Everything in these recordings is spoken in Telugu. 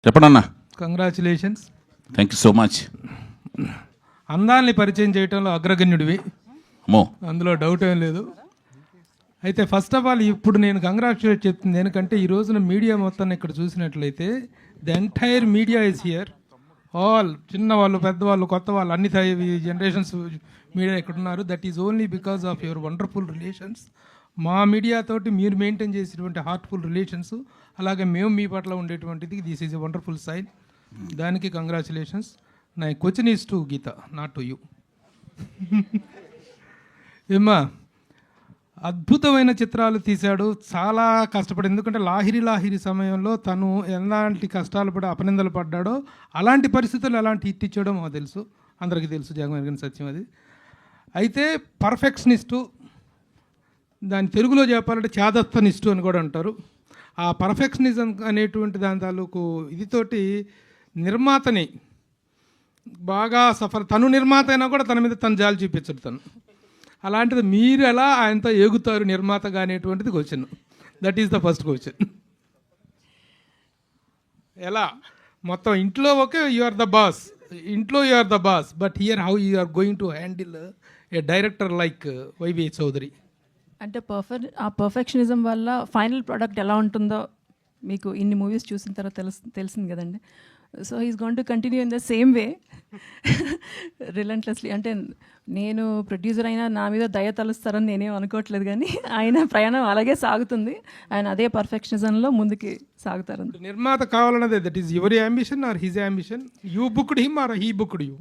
చెప్పండి అన్న. Congratulations. Thank you so much. అందాల్ని పరిచయం చేయడంలో అగ్రగణ్యుడివి, అమ్మో. అందులో డౌట్ ఏం లేదు. అయితే ఫస్ట్ ఆఫ్ ఆల్ ఇప్పుడు నేను కంగ్రాచులేట్ చెప్తుంది ఎందుకంటే ఈ రోజున మీడియా మొత్తాన్ని ఇక్కడ చూసినట్లయితే the entire media is here. All చిన్నవాళ్ళు, పెద్దవాళ్ళు, కొత్త వాళ్ళు, అన్ని జనరేషన్స్ మీడియా ఇక్కడ ఉన్నారు. That is only because of your wonderful relations. మా మీడియా తోటి మీరు మెయింటైన్ చేసేటువంటి హార్ట్ఫుల్ రిలేషన్స్, అలాగే మేము మీ పట్ల ఉండేటువంటిది, this is a wonderful sign. దానికి కంగ్రాచులేషన్స్. నా question is to Geeta, not to you. ఏమ్మా, అద్భుతమైన చిత్రాలు తీశాడు, చాలా కష్టపడి. ఎందుకంటే లాహిరి సమయంలో తను ఎలాంటి కష్టాలు పడి అపనిందలు పడ్డాడో, అలాంటి పరిస్థితులు ఎలాంటి హిట్ ఇచ్చాడో మాకు తెలుసు, అందరికీ తెలుసు, జగమెరిగిన సత్యం అది. అయితే పర్ఫెక్షనిస్టు, దాని తెలుగులో చెప్పాలంటే చాదస్తనిస్టు అని కూడా అంటారు. ఆ పర్ఫెక్షనిజం అనేటువంటి దాని తాలూకు ఇదితోటి నిర్మాతని బాగా తను నిర్మాత అయినా కూడా తన మీద తను జాలి చూపించడు తను. అలాంటిది మీరు ఎలా ఆయనతో ఏగుతారు నిర్మాతగా అనేటువంటిది question. That is the first question. ఎలా మొత్తం ఇంట్లో okay, you are the boss, ఇంట్లో you are the boss, but here how you are going to handle a director like YV Chowdary? అంటే ఆ పర్ఫెక్షనిజం వల్ల ఫైనల్ ప్రోడక్ట్ ఎలా ఉంటుందో మీకు ఇన్ని మూవీస్ చూసిన తర్వాత తెలిసింది కదండి. So he's gone to continue in the same way relentlessly. అంటే నేను ప్రొడ్యూసర్ అయినా నా మీద దయ తలుస్తారని నేనేం అనుకోవట్లేదు, కానీ ఆయన ప్రయాణం అలాగే సాగుతుంది. ఆయన అదే పర్ఫెక్షనిజంలో ముందుకి సాగుతారు. నిర్మాత కావాలన్నదే, that is your ambition or his ambition? You booked him or he booked you?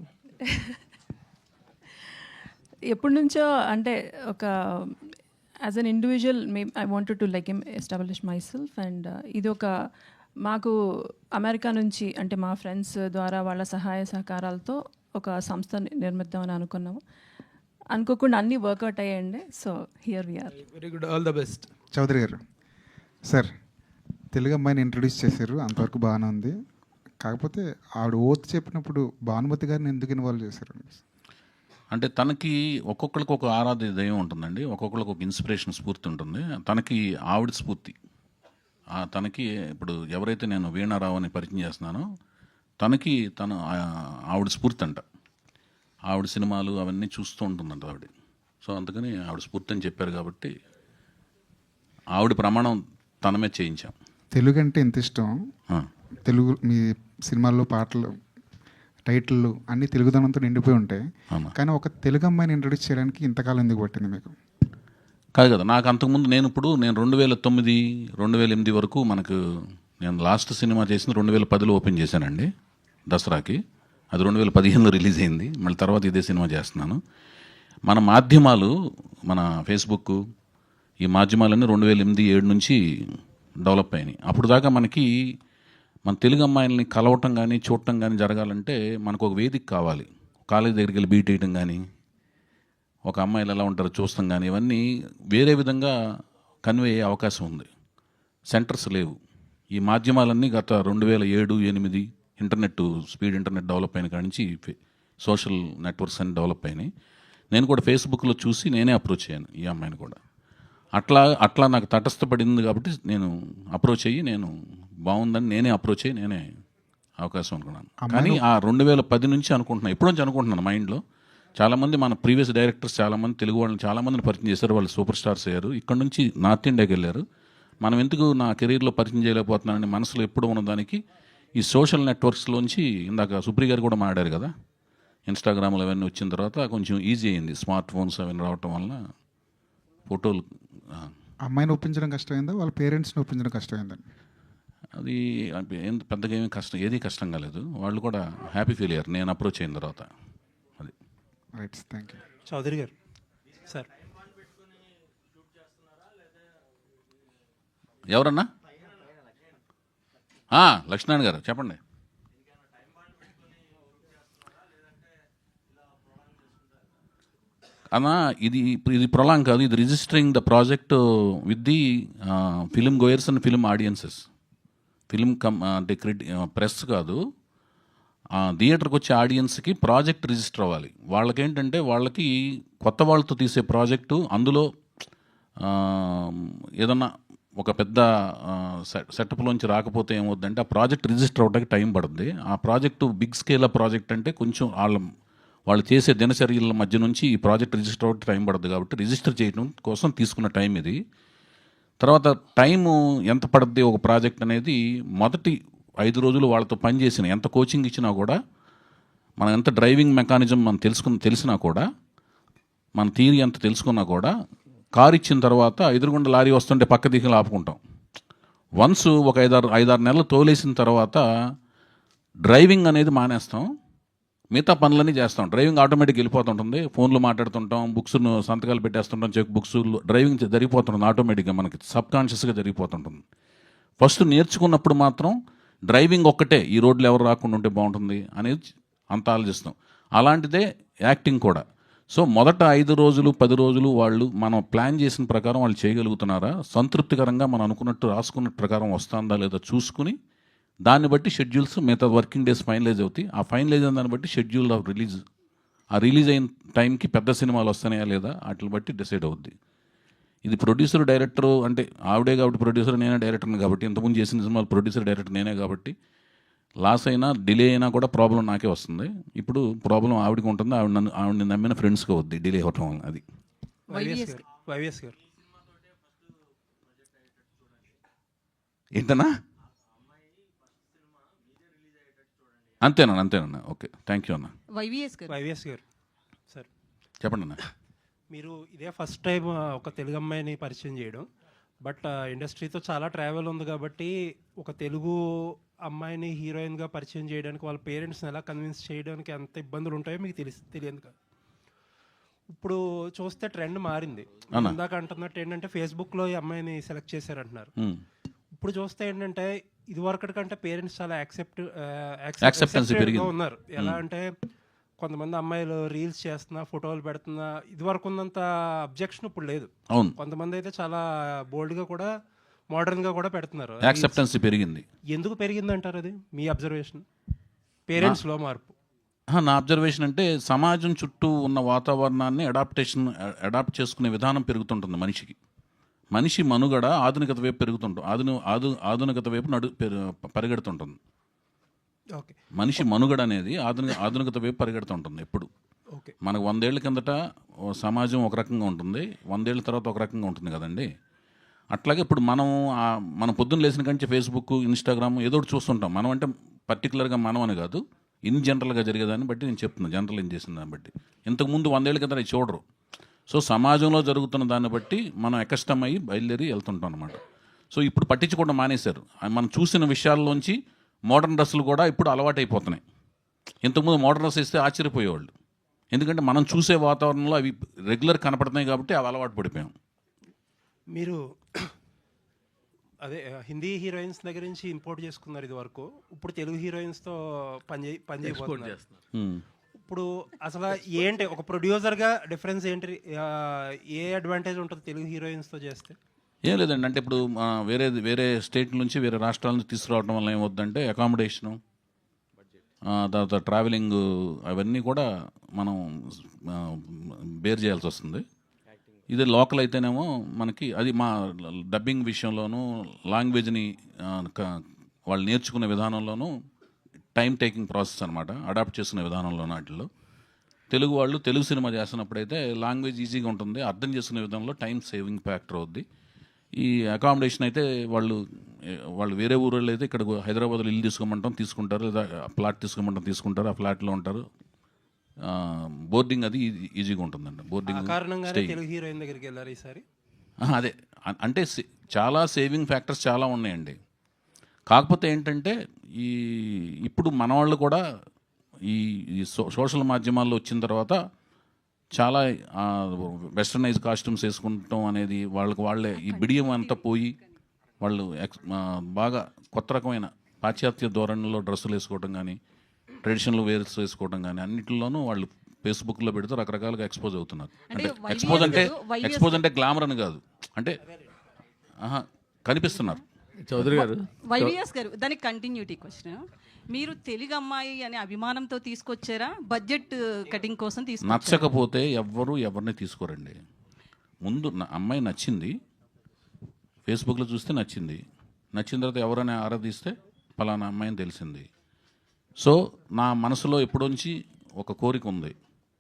ఎప్పటి నుంచో అంటే ఒక as an individual I wanted to like establish myself. And ఇది ఒక మాకు అమెరికా నుంచి అంటే మా ఫ్రెండ్స్ ద్వారా వాళ్ళ సహాయ సహకారాలతో ఒక సంస్థ నిర్మిద్దామని అనుకున్నాము. అనుకోకుండా అన్నీ వర్కౌట్ అయ్యాయండి. So here we are. Very good, all the best. Chowdary గారు, సార్ తెలుగు అమ్మాయిని ఇంట్రడ్యూస్ చేశారు, అంతవరకు బాగానే ఉంది. కాకపోతే ఆవిడ ఓత్ చెప్పినప్పుడు భానుమతి గారిని ఎందుకు ఇన్వాల్వ్ చేశారు? అంటే తనకి ఒక్కొక్కరికి ఒక ఆరాధ్య దైవం ఉంటుందండి, ఒక్కొక్కరికి ఒక ఇన్స్పిరేషన్, స్ఫూర్తి ఉంటుంది. తనకి ఆవిడ స్ఫూర్తి. తనకి ఇప్పుడు ఎవరైతే నేను వీణారావు అని పరిచయం చేస్తున్నానో తనకి ఆవిడ స్ఫూర్తి అంట. ఆవిడ సినిమాలు అవన్నీ చూస్తూ ఉంటుందంట ఆవిడ. సో అందుకని ఆవిడ స్ఫూర్తి అని చెప్పారు కాబట్టి ఆవిడ ప్రమాణం తన మీద చేయించాం. తెలుగు అంటే ఎంత ఇష్టం, తెలుగు మీ సినిమాల్లో పాటలు, టైటిళ్ళు అన్నీ తెలుగుదనంతో నిండిపోయి ఉంటాయి. కానీ ఒక తెలుగు అమ్మాయిని ఇంట్రడ్యూస్ చేయడానికి ఇంతకాలం ఎందుకు పట్టింది మీకు? కాదు కదా, నాకు అంతకుముందు నేను 2009, 2008 వరకు నేను లాస్ట్ సినిమా చేసిన 2010లో ఓపెన్ చేశానండి దసరాకి. అది 2015లో రిలీజ్ అయింది. మళ్ళీ తర్వాత ఇదే సినిమా చేస్తున్నాను. మన మాధ్యమాలు, మన ఫేస్బుక్, ఈ మాధ్యమాలన్నీ 2008-7 నుంచి డెవలప్ అయినాయి. అప్పుడు దాకా మన తెలుగు అమ్మాయిల్ని కలవటం కానీ చూడటం కానీ జరగాలంటే మనకు ఒక వేదిక కావాలి. కాలేజ్ దగ్గరికి వెళ్ళి బీట్ వేయటం కానీ, ఒక అమ్మాయిలు ఎలా ఉంటారో చూస్తాం కానీ, ఇవన్నీ వేరే విధంగా కన్వే అయ్యే అవకాశం ఉంది. సెంటర్స్ లేవు. ఈ మాధ్యమాలన్నీ గత 2007-8 స్పీడ్ ఇంటర్నెట్ డెవలప్ అయిన కాడి నుంచి సోషల్ నెట్వర్క్స్ అన్ని డెవలప్ అయినాయి. నేను కూడా ఫేస్బుక్లో చూసి నేనే అప్రోచ్ అయ్యాను ఈ అమ్మాయిని కూడా. అట్లా నాకు తటస్థపడింది కాబట్టి నేను అప్రోచ్ అయ్యి, నేను బాగుందని నేనే అప్రోచ్ అయ్యి నేనే అవకాశం అనుకున్నాను. కానీ ఆ 2010 నుంచి అనుకుంటున్నాను, ఎప్పటి నుంచి అనుకుంటున్నాను మైండ్లో. చాలామంది మన ప్రీవియస్ డైరెక్టర్స్ చాలామంది తెలుగు వాళ్ళని చాలామందిని పరిచయం చేశారు, వాళ్ళు సూపర్ స్టార్స్ అయ్యారు. ఇక్కడ నుంచి నార్త్ ఇండియాకి వెళ్ళారు. మనం ఎందుకు నా కెరీర్లో పరిచయం చేయలేకపోతున్నానని మనసులో ఎప్పుడు ఉన్నదానికి ఈ సోషల్ నెట్వర్క్స్లోంచి, ఇందాక సుప్రీ గారు కూడా మాట్లాడారు కదా, ఇన్స్టాగ్రామ్లో అవన్నీ వచ్చిన తర్వాత కొంచెం ఈజీ అయింది. స్మార్ట్ ఫోన్స్ అవన్నీ రావటం వల్ల ఫోటోలు. అమ్మాయిని ఒప్పించడం కష్టమైందా, వాళ్ళ పేరెంట్స్ని ఒప్పించడం కష్టమైందండి? అది పెద్దగా ఏది కష్టం కాలేదు. వాళ్ళు కూడా హ్యాపీ ఫీల్ అయ్యారు నేను అప్రోచ్ అయిన తర్వాత. అది రైట్, థ్యాంక్ యూ. చౌదరి గారు సార్, ఎవరన్నా? లక్ష్మణ్ గారు చెప్పండి. అన్నా, ఇది ప్రొలాంగ్ కాదు, ఇది registering the project with the film goers and film audiences. అంటే ప్రెస్ కాదు, థియేటర్కి వచ్చే ఆడియన్స్కి ప్రాజెక్ట్ రిజిస్టర్ అవ్వాలి. వాళ్ళకేంటంటే వాళ్ళకి కొత్త వాళ్ళతో తీసే ప్రాజెక్టు, అందులో ఏదన్నా ఒక పెద్ద సెటప్లోంచి రాకపోతే ఏమవుద్దంటే ఆ ప్రాజెక్ట్ రిజిస్టర్ అవడానికి టైం పడుతుంది. ఆ ప్రాజెక్టు బిగ్ స్కేల్ ప్రాజెక్ట్ అంటే కొంచెం వాళ్ళు చేసే దినచర్యల మధ్య నుంచి ఈ ప్రాజెక్ట్ రిజిస్టర్ అవడానికి టైం పడుతుంది. కాబట్టి రిజిస్టర్ చేయడం కోసం తీసుకున్న టైం ఇది. తర్వాత టైము ఎంత పడుద్ది ఒక ప్రాజెక్ట్ అనేది మొదటి 5 రోజులు వాళ్ళతో పనిచేసిన ఎంత కోచింగ్ ఇచ్చినా కూడా, మనం ఎంత డ్రైవింగ్ మెకానిజం మనం తెలిసినా కూడా, మన థియరీ ఎంత తెలుసుకున్నా కూడా, కారు ఇచ్చిన తర్వాత ఎదురుగుండా లారీ వస్తుంటే పక్క దిక్కులు ఆపుకుంటాం. వన్స్ ఒక 5-6 నెలలు తోలేసిన తర్వాత డ్రైవింగ్ అనేది మానేస్తాం, మిగతా పనులన్నీ చేస్తాం. డ్రైవింగ్ ఆటోమేటిక్ వెళ్ళిపోతుంటుంది, ఫోన్లో మాట్లాడుతుంటాం, బుక్స్ను సంతకాలు పెట్టేస్తుంటాం, చెక్ బుక్స్, డ్రైవింగ్ జరిగిపోతుంటుంది ఆటోమేటిక్గా, మనకి సబ్కాన్షియస్గా జరిగిపోతుంటుంది. ఫస్ట్ నేర్చుకున్నప్పుడు మాత్రం డ్రైవింగ్ ఒక్కటే, ఈ రోడ్లు ఎవరు రాకుండా ఉంటే బాగుంటుంది అనేది అంత ఆలోచిస్తాం. అలాంటిదే యాక్టింగ్ కూడా. సో మొదట 5 రోజులు 10 రోజులు వాళ్ళు మనం ప్లాన్ చేసిన ప్రకారం వాళ్ళు చేయగలుగుతున్నారా, సంతృప్తికరంగా మనం అనుకున్నట్టు రాసుకున్న ప్రకారం వస్తుందా లేదా చూసుకుని, దాన్ని బట్టి షెడ్యూల్స్ మిగతా వర్కింగ్ డేస్ ఫైనలైజ్ అవుతాయి. ఆ ఫైనలైజ్ అయిన దాన్ని బట్టి షెడ్యూల్ ఆఫ్ రిలీజ్, ఆ రిలీజ్ అయిన టైంకి పెద్ద సినిమాలు వస్తున్నాయా లేదా వాటిని బట్టి డిసైడ్ అవుద్ది. ఇది ప్రొడ్యూసర్ డైరెక్టర్ అంటే ఆవిడే కాబట్టి ప్రొడ్యూసర్, నేనే డైరెక్టర్ని కాబట్టి, ఇంతకుముందు చేసిన సినిమాలు ప్రొడ్యూసర్ డైరెక్టర్ నేనే కాబట్టి, లాస్ అయినా డిలే అయినా కూడా ప్రాబ్లం నాకే వస్తుంది. ఇప్పుడు ప్రాబ్లం ఆవిడకి ఉంటుంది, ఆవిడని నమ్మిన ఫ్రెండ్స్కి వద్ది డిలే అవ్వటం వల్ల. అది వైవిఎస్ గారు ఏంటన్నా? అంతేనన్నా. ఓకే, థ్యాంక్ యూ అన్న. వైవిఎస్ గారు సార్, చెప్పండి అన్న. మీరు ఇదే ఫస్ట్ టైం ఒక తెలుగు అమ్మాయిని పరిచయం చేయడం. బట్ ఇండస్ట్రీతో చాలా ట్రావెల్ ఉంది కాబట్టి ఒక తెలుగు అమ్మాయిని హీరోయిన్గా పరిచయం చేయడానికి వాళ్ళ పేరెంట్స్ని ఎలా కన్విన్స్ చేయడానికి ఎంత ఇబ్బందులు ఉంటాయో మీకు తెలియదు కాదు. ఇప్పుడు చూస్తే ట్రెండ్ మారింది. ఇందాక అంటున్నట్టు ఏంటంటే ఫేస్బుక్లో ఈ అమ్మాయిని సెలెక్ట్ చేశారంటున్నారు. ఇప్పుడు చూస్తే ఏంటంటే ఇది వరకటి కంటే పేరెంట్స్ చాలా యాక్సెప్టెన్సీగా ఉన్నారు. ఎలా అంటే కొంతమంది అమ్మాయిలు రీల్స్ చేస్తున్నా, ఫోటోలు పెడుతున్నా, ఇది వరకు ఉన్నంత అబ్జెక్షన్ ఇప్పుడు లేదు. కొంతమంది అయితే చాలా బోల్డ్గా కూడా మోడర్న్గా కూడా పెడుతున్నారు. యాక్సెప్టెన్సీ పెరిగింది. ఎందుకు పెరిగింది అంటారు? అది మీ అబ్జర్వేషన్, పేరెంట్స్లో మార్పు? నా అబ్జర్వేషన్ అంటే సమాజం చుట్టూ ఉన్న వాతావరణాన్ని అడాప్ట్ చేసుకునే విధానం పెరుగుతుంటుంది మనిషికి. మనిషి మనుగడ ఆధునికత వైపు పెరుగుతుంటుంది, ఆధునికత వైపు పరిగెడుతుంటుంది. మనిషి మనుగడ అనేది ఆధునికత వైపు పరిగెడుతుంటుంది ఎప్పుడు. మనకు 100 ఏళ్ల కిందట సమాజం ఒక రకంగా ఉంటుంది, 100 ఏళ్ళ తర్వాత ఒక రకంగా ఉంటుంది కదండి. అట్లాగే ఇప్పుడు మనం పొద్దున్న లేచిన కంటే ఫేస్బుక్, ఇన్స్టాగ్రామ్ ఏదో ఒకటి చూస్తుంటాం. మనం అంటే పర్టికులర్గా మనం అని కాదు, ఇన్ జనరల్గా జరిగేదాన్ని బట్టి నేను చెప్తున్నాను, జనరల్ ఏం చేసిన దాన్ని బట్టి. ఇంతకుముందు 100 ఏళ్ళ కింద చూడరు. సో సమాజంలో జరుగుతున్న దాన్ని బట్టి మనం ఎకష్టమయ్యి బయలుదేరి వెళ్తుంటాం అనమాట. సో ఇప్పుడు పట్టించుకోవడం మానేశారు. మనం చూసిన విషయాల్లోంచి మోడర్న్ డ్రెస్సులు కూడా ఇప్పుడు అలవాటైపోతున్నాయి. ఇంతకుముందు మోడర్న్ డ్రెస్ వేస్తే ఆశ్చర్యపోయేవాళ్ళు, ఎందుకంటే మనం చూసే వాతావరణంలో అవి రెగ్యులర్ కనపడుతున్నాయి కాబట్టి అవి అలవాటు పడిపోయాం. మీరు అదే హిందీ హీరోయిన్స్ దగ్గర నుంచి ఇంపోర్ట్ చేసుకున్నారు ఇది వరకు, ఇప్పుడు తెలుగు హీరోయిన్స్తో పనిచేయబోతున్నారు. ఇప్పుడు అసలు ఏంటి ఒక ప్రొడ్యూసర్గా డిఫరెన్స్ ఏంటి, ఏ అడ్వాంటేజ్ ఉంటుంది తెలుగు హీరోయిన్స్తో చేస్తే? ఏం లేదండి, అంటే ఇప్పుడు వేరే స్టేట్ నుంచి వేరే రాష్ట్రాల నుంచి తీసుకురావడం వల్ల ఏమవుద్దంటే అకామిడేషను, తర్వాత ట్రావెలింగ్, అవన్నీ కూడా మనం బేర్ చేయాల్సి వస్తుంది. ఇది లోకల్ అయితేనేమో మనకి అది మా డబ్బింగ్ విషయంలోనూ, లాంగ్వేజ్ని వాళ్ళు నేర్చుకునే విధానంలోనూ టైం టేకింగ్ ప్రాసెస్ అనమాట, అడాప్ట్ చేసుకునే విధానంలోనూ. వాటిల్లో తెలుగు సినిమా చేస్తున్నప్పుడైతే లాంగ్వేజ్ ఈజీగా ఉంటుంది, అర్థం చేసుకునే విధానంలో టైం సేవింగ్ ఫ్యాక్టర్ అవుద్ది. ఈ అకామిడేషన్ అయితే వాళ్ళు వేరే ఊళ్ళో అయితే ఇక్కడ హైదరాబాద్లో ఇల్లు తీసుకుంటారు, లేదా ఫ్లాట్ తీసుకుంటారు, ఆ ఫ్లాట్లో ఉంటారు. బోర్డింగ్ అది ఈజీగా ఉంటుందండి. బోర్డింగ్ తెలుగు హీరోయిన్ దగ్గరికి వెళ్ళారు ఈసారి. అదే అంటే చాలా సేవింగ్ ఫ్యాక్టర్స్ చాలా ఉన్నాయండి. కాకపోతే ఏంటంటే ఇప్పుడు మన వాళ్ళు కూడా ఈ సోషల్ మాధ్యమాల్లో వచ్చిన తర్వాత చాలా వెస్టర్నైజ్ కాస్ట్యూమ్స్ వేసుకుంటాం అనేది వాళ్ళే ఈ బిడియం అంతా పోయి వాళ్ళు బాగా కొత్త రకమైన పాశ్చాత్య ధోరణిలో డ్రెస్సులు వేసుకోవడం కానీ, ట్రెడిషనల్ వేర్స్ వేసుకోవడం కానీ, అన్నింటిలోనూ వాళ్ళు ఫేస్బుక్లో పెడితే రకరకాలుగా ఎక్స్పోజ్ అవుతున్నారు. అంటే ఎక్స్పోజ్ అంటే గ్లామర్ అని కాదు, అంటే కనిపిస్తున్నారు. చౌదరి గారు, వైవిఎస్ గారు, దానికి కంటిన్యూటీ క్వశ్చన్. మీరు తెలుగు అమ్మాయి అనే అభిమానంతో తీసుకొచ్చారా, బడ్జెట్ కటింగ్ కోసం తీసుకొచ్చారా? నచ్చకపోతే ఎవరిని తీసుకోరండి. ముందు అమ్మాయి నచ్చింది, ఫేస్బుక్లో చూస్తే నచ్చింది. నచ్చిన తర్వాత ఎవరైనా ఆరాధిస్తే పలానా అమ్మాయిని తెలిసింది. సో నా మనసులో ఎప్పుడొంచి ఒక కోరిక ఉంది,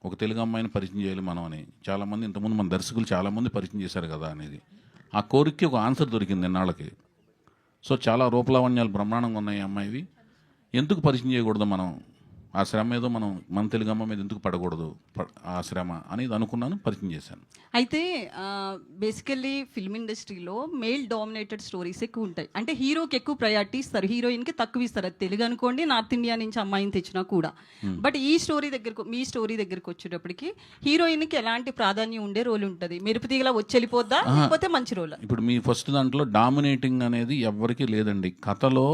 ఒక తెలుగు అమ్మాయిని పరిచయం చేయాలి మనం అని. చాలామంది ఇంతకుముందు మన దర్శకులు చాలామంది పరిచయం చేశారు కదా అనేది. ఆ కోరికకి ఒక ఆన్సర్ దొరికింది ఎన్నాళ్ళకి. సో చాలా రూపలావణ్యాలు బ్రహ్మాండంగా ఉన్నాయి ఈ అమ్మాయివి. ఎందుకు పరిచయం చేయకూడదు మనం? ఆ శ్రమ ఏదో మనం మన తెలుగు అమ్మ మీద ఎందుకు పడకూడదు ఆ శ్రమ అనేది అనుకున్నాను, పరిచయం చేశాను. అయితే బేసికల్లీ ఫిల్మ్ ఇండస్ట్రీలో మేల్ డామినేటెడ్ స్టోరీస్ ఎక్కువ ఉంటాయి. అంటే హీరోకి ఎక్కువ ప్రయారిటీ ఇస్తారు, హీరోయిన్కి తక్కువ ఇస్తారు. అది తెలుగు అనుకోండి, నార్త్ ఇండియా నుంచి అమ్మాయిని తెచ్చినా కూడా. బట్ ఈ స్టోరీ దగ్గరకు, మీ స్టోరీ దగ్గరకు వచ్చేటప్పటికి హీరోయిన్కి ఎలాంటి ప్రాధాన్యం ఉండే రోల్ ఉంటుంది? మెరుపుతీగలా వచ్చి వెళ్ళిపోద్దా, లేకపోతే మంచి రోల్? ఇప్పుడు మీ ఫస్ట్ దాంట్లో డామినేటింగ్ అనేది ఎవరికి లేదండి. కథలో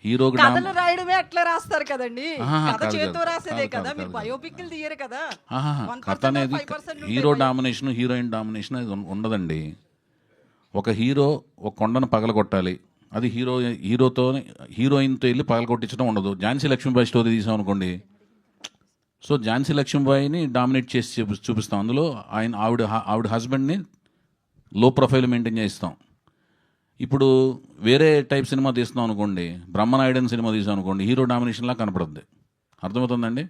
హీరోకి కథలు రాయడమే అట్లా రాస్తారు కదండి, కథ కాదు, చేతితో కాదు, రాసేదే కాదు, కదా, కాదు, మీరు కాదు. బయోపిక్లు తీయరు కదా. కథ అనేది హీరో డామినేషన్, హీరోయిన్ డామినేషన్ అది ఉండదండి. ఒక హీరో ఒక కొండను పగలగొట్టాలి, అది హీరోయిన్తో వెళ్ళి పగలగొట్టించడం ఉండదు. ఝాన్సీ లక్ష్మీబాయి స్టోరీ తీసాం అనుకోండి, సో ఝాన్సీ లక్ష్మీబాయిని డామినేట్ చేసి చూపిస్తాం. అందులో ఆవిడ హస్బెండ్ని లో ప్రొఫైల్ మెయింటైన్ చేయిస్తాం. ఇప్పుడు వేరే టైప్ సినిమా తీస్తున్నాం అనుకోండి, బ్రహ్మనాయుడు సినిమా తీసాం అనుకోండి, హీరో డామినేషన్లా కనపడుద్ది. అర్థమవుతుందండి?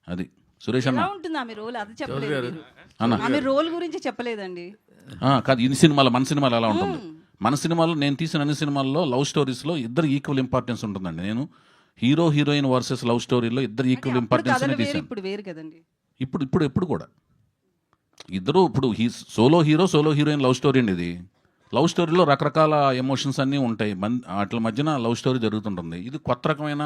అది సురేష్ అన్న ఎలా ఉంటుంది ఆమె రోల్? అది చెప్పలేదు మీరు. అన్న. ఆమె రోల్ గురించి చెప్పలేదండి. కాదు, ఇన్ని సినిమాలు మన సినిమాలు ఎలా ఉంటుంది? మన సినిమాలో నేను తీసిన అన్ని సినిమాల్లో లవ్ స్టోరీస్లో ఇద్దరు ఈక్వల్ ఇంపార్టెన్స్ ఉంటుందండి. నేను హీరోయిన్ వర్సెస్ లవ్ స్టోరీలో ఇద్దరు ఈక్వల్ ఇంపార్టెన్స్ తీసాను. ఇప్పుడు వేరు కదండి. ఇప్పుడు కూడా ఇద్దరు, ఇప్పుడు సోలో హీరోయిన్ లవ్ స్టోరీ అండి. ఇది లవ్ స్టోరీలో రకరకాల ఎమోషన్స్ అన్నీ ఉంటాయి, వాటి మధ్యన లవ్ స్టోరీ జరుగుతుంటుంది. ఇది కొత్త రకమైన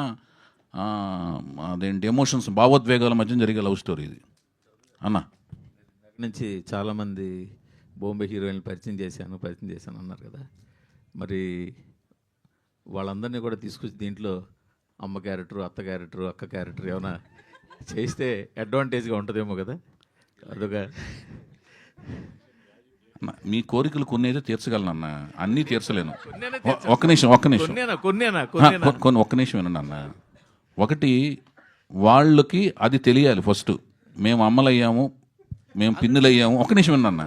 అదేంటి ఎమోషన్స్, భావోద్వేగాల మధ్య జరిగే లవ్ స్టోరీ ఇది అన్న. నుంచి చాలామంది బాంబే హీరోయిన్లు పరిచయం చేశాను అన్నారు కదా. మరి వాళ్ళందరినీ కూడా తీసుకొచ్చి దీంట్లో అమ్మ క్యారెక్టరు, అత్త క్యారెక్టరు, అక్క క్యారెక్టర్ ఏమైనా చేస్తే అడ్వాంటేజ్గా ఉంటుందేమో కదా. అదొక మీ కోరికలు కొన్ని అయితే తీర్చగలను, అన్నీ తీర్చలేను. ఒక్క నిమిషం ఒక్క నిమిషం వినండి అన్న. ఒకటి, వాళ్ళకి అది తెలియాలి ఫస్ట్. మేము అమ్మలయ్యాము, మేము పిన్నులయ్యాము. ఒక నిమిషం వినన్న.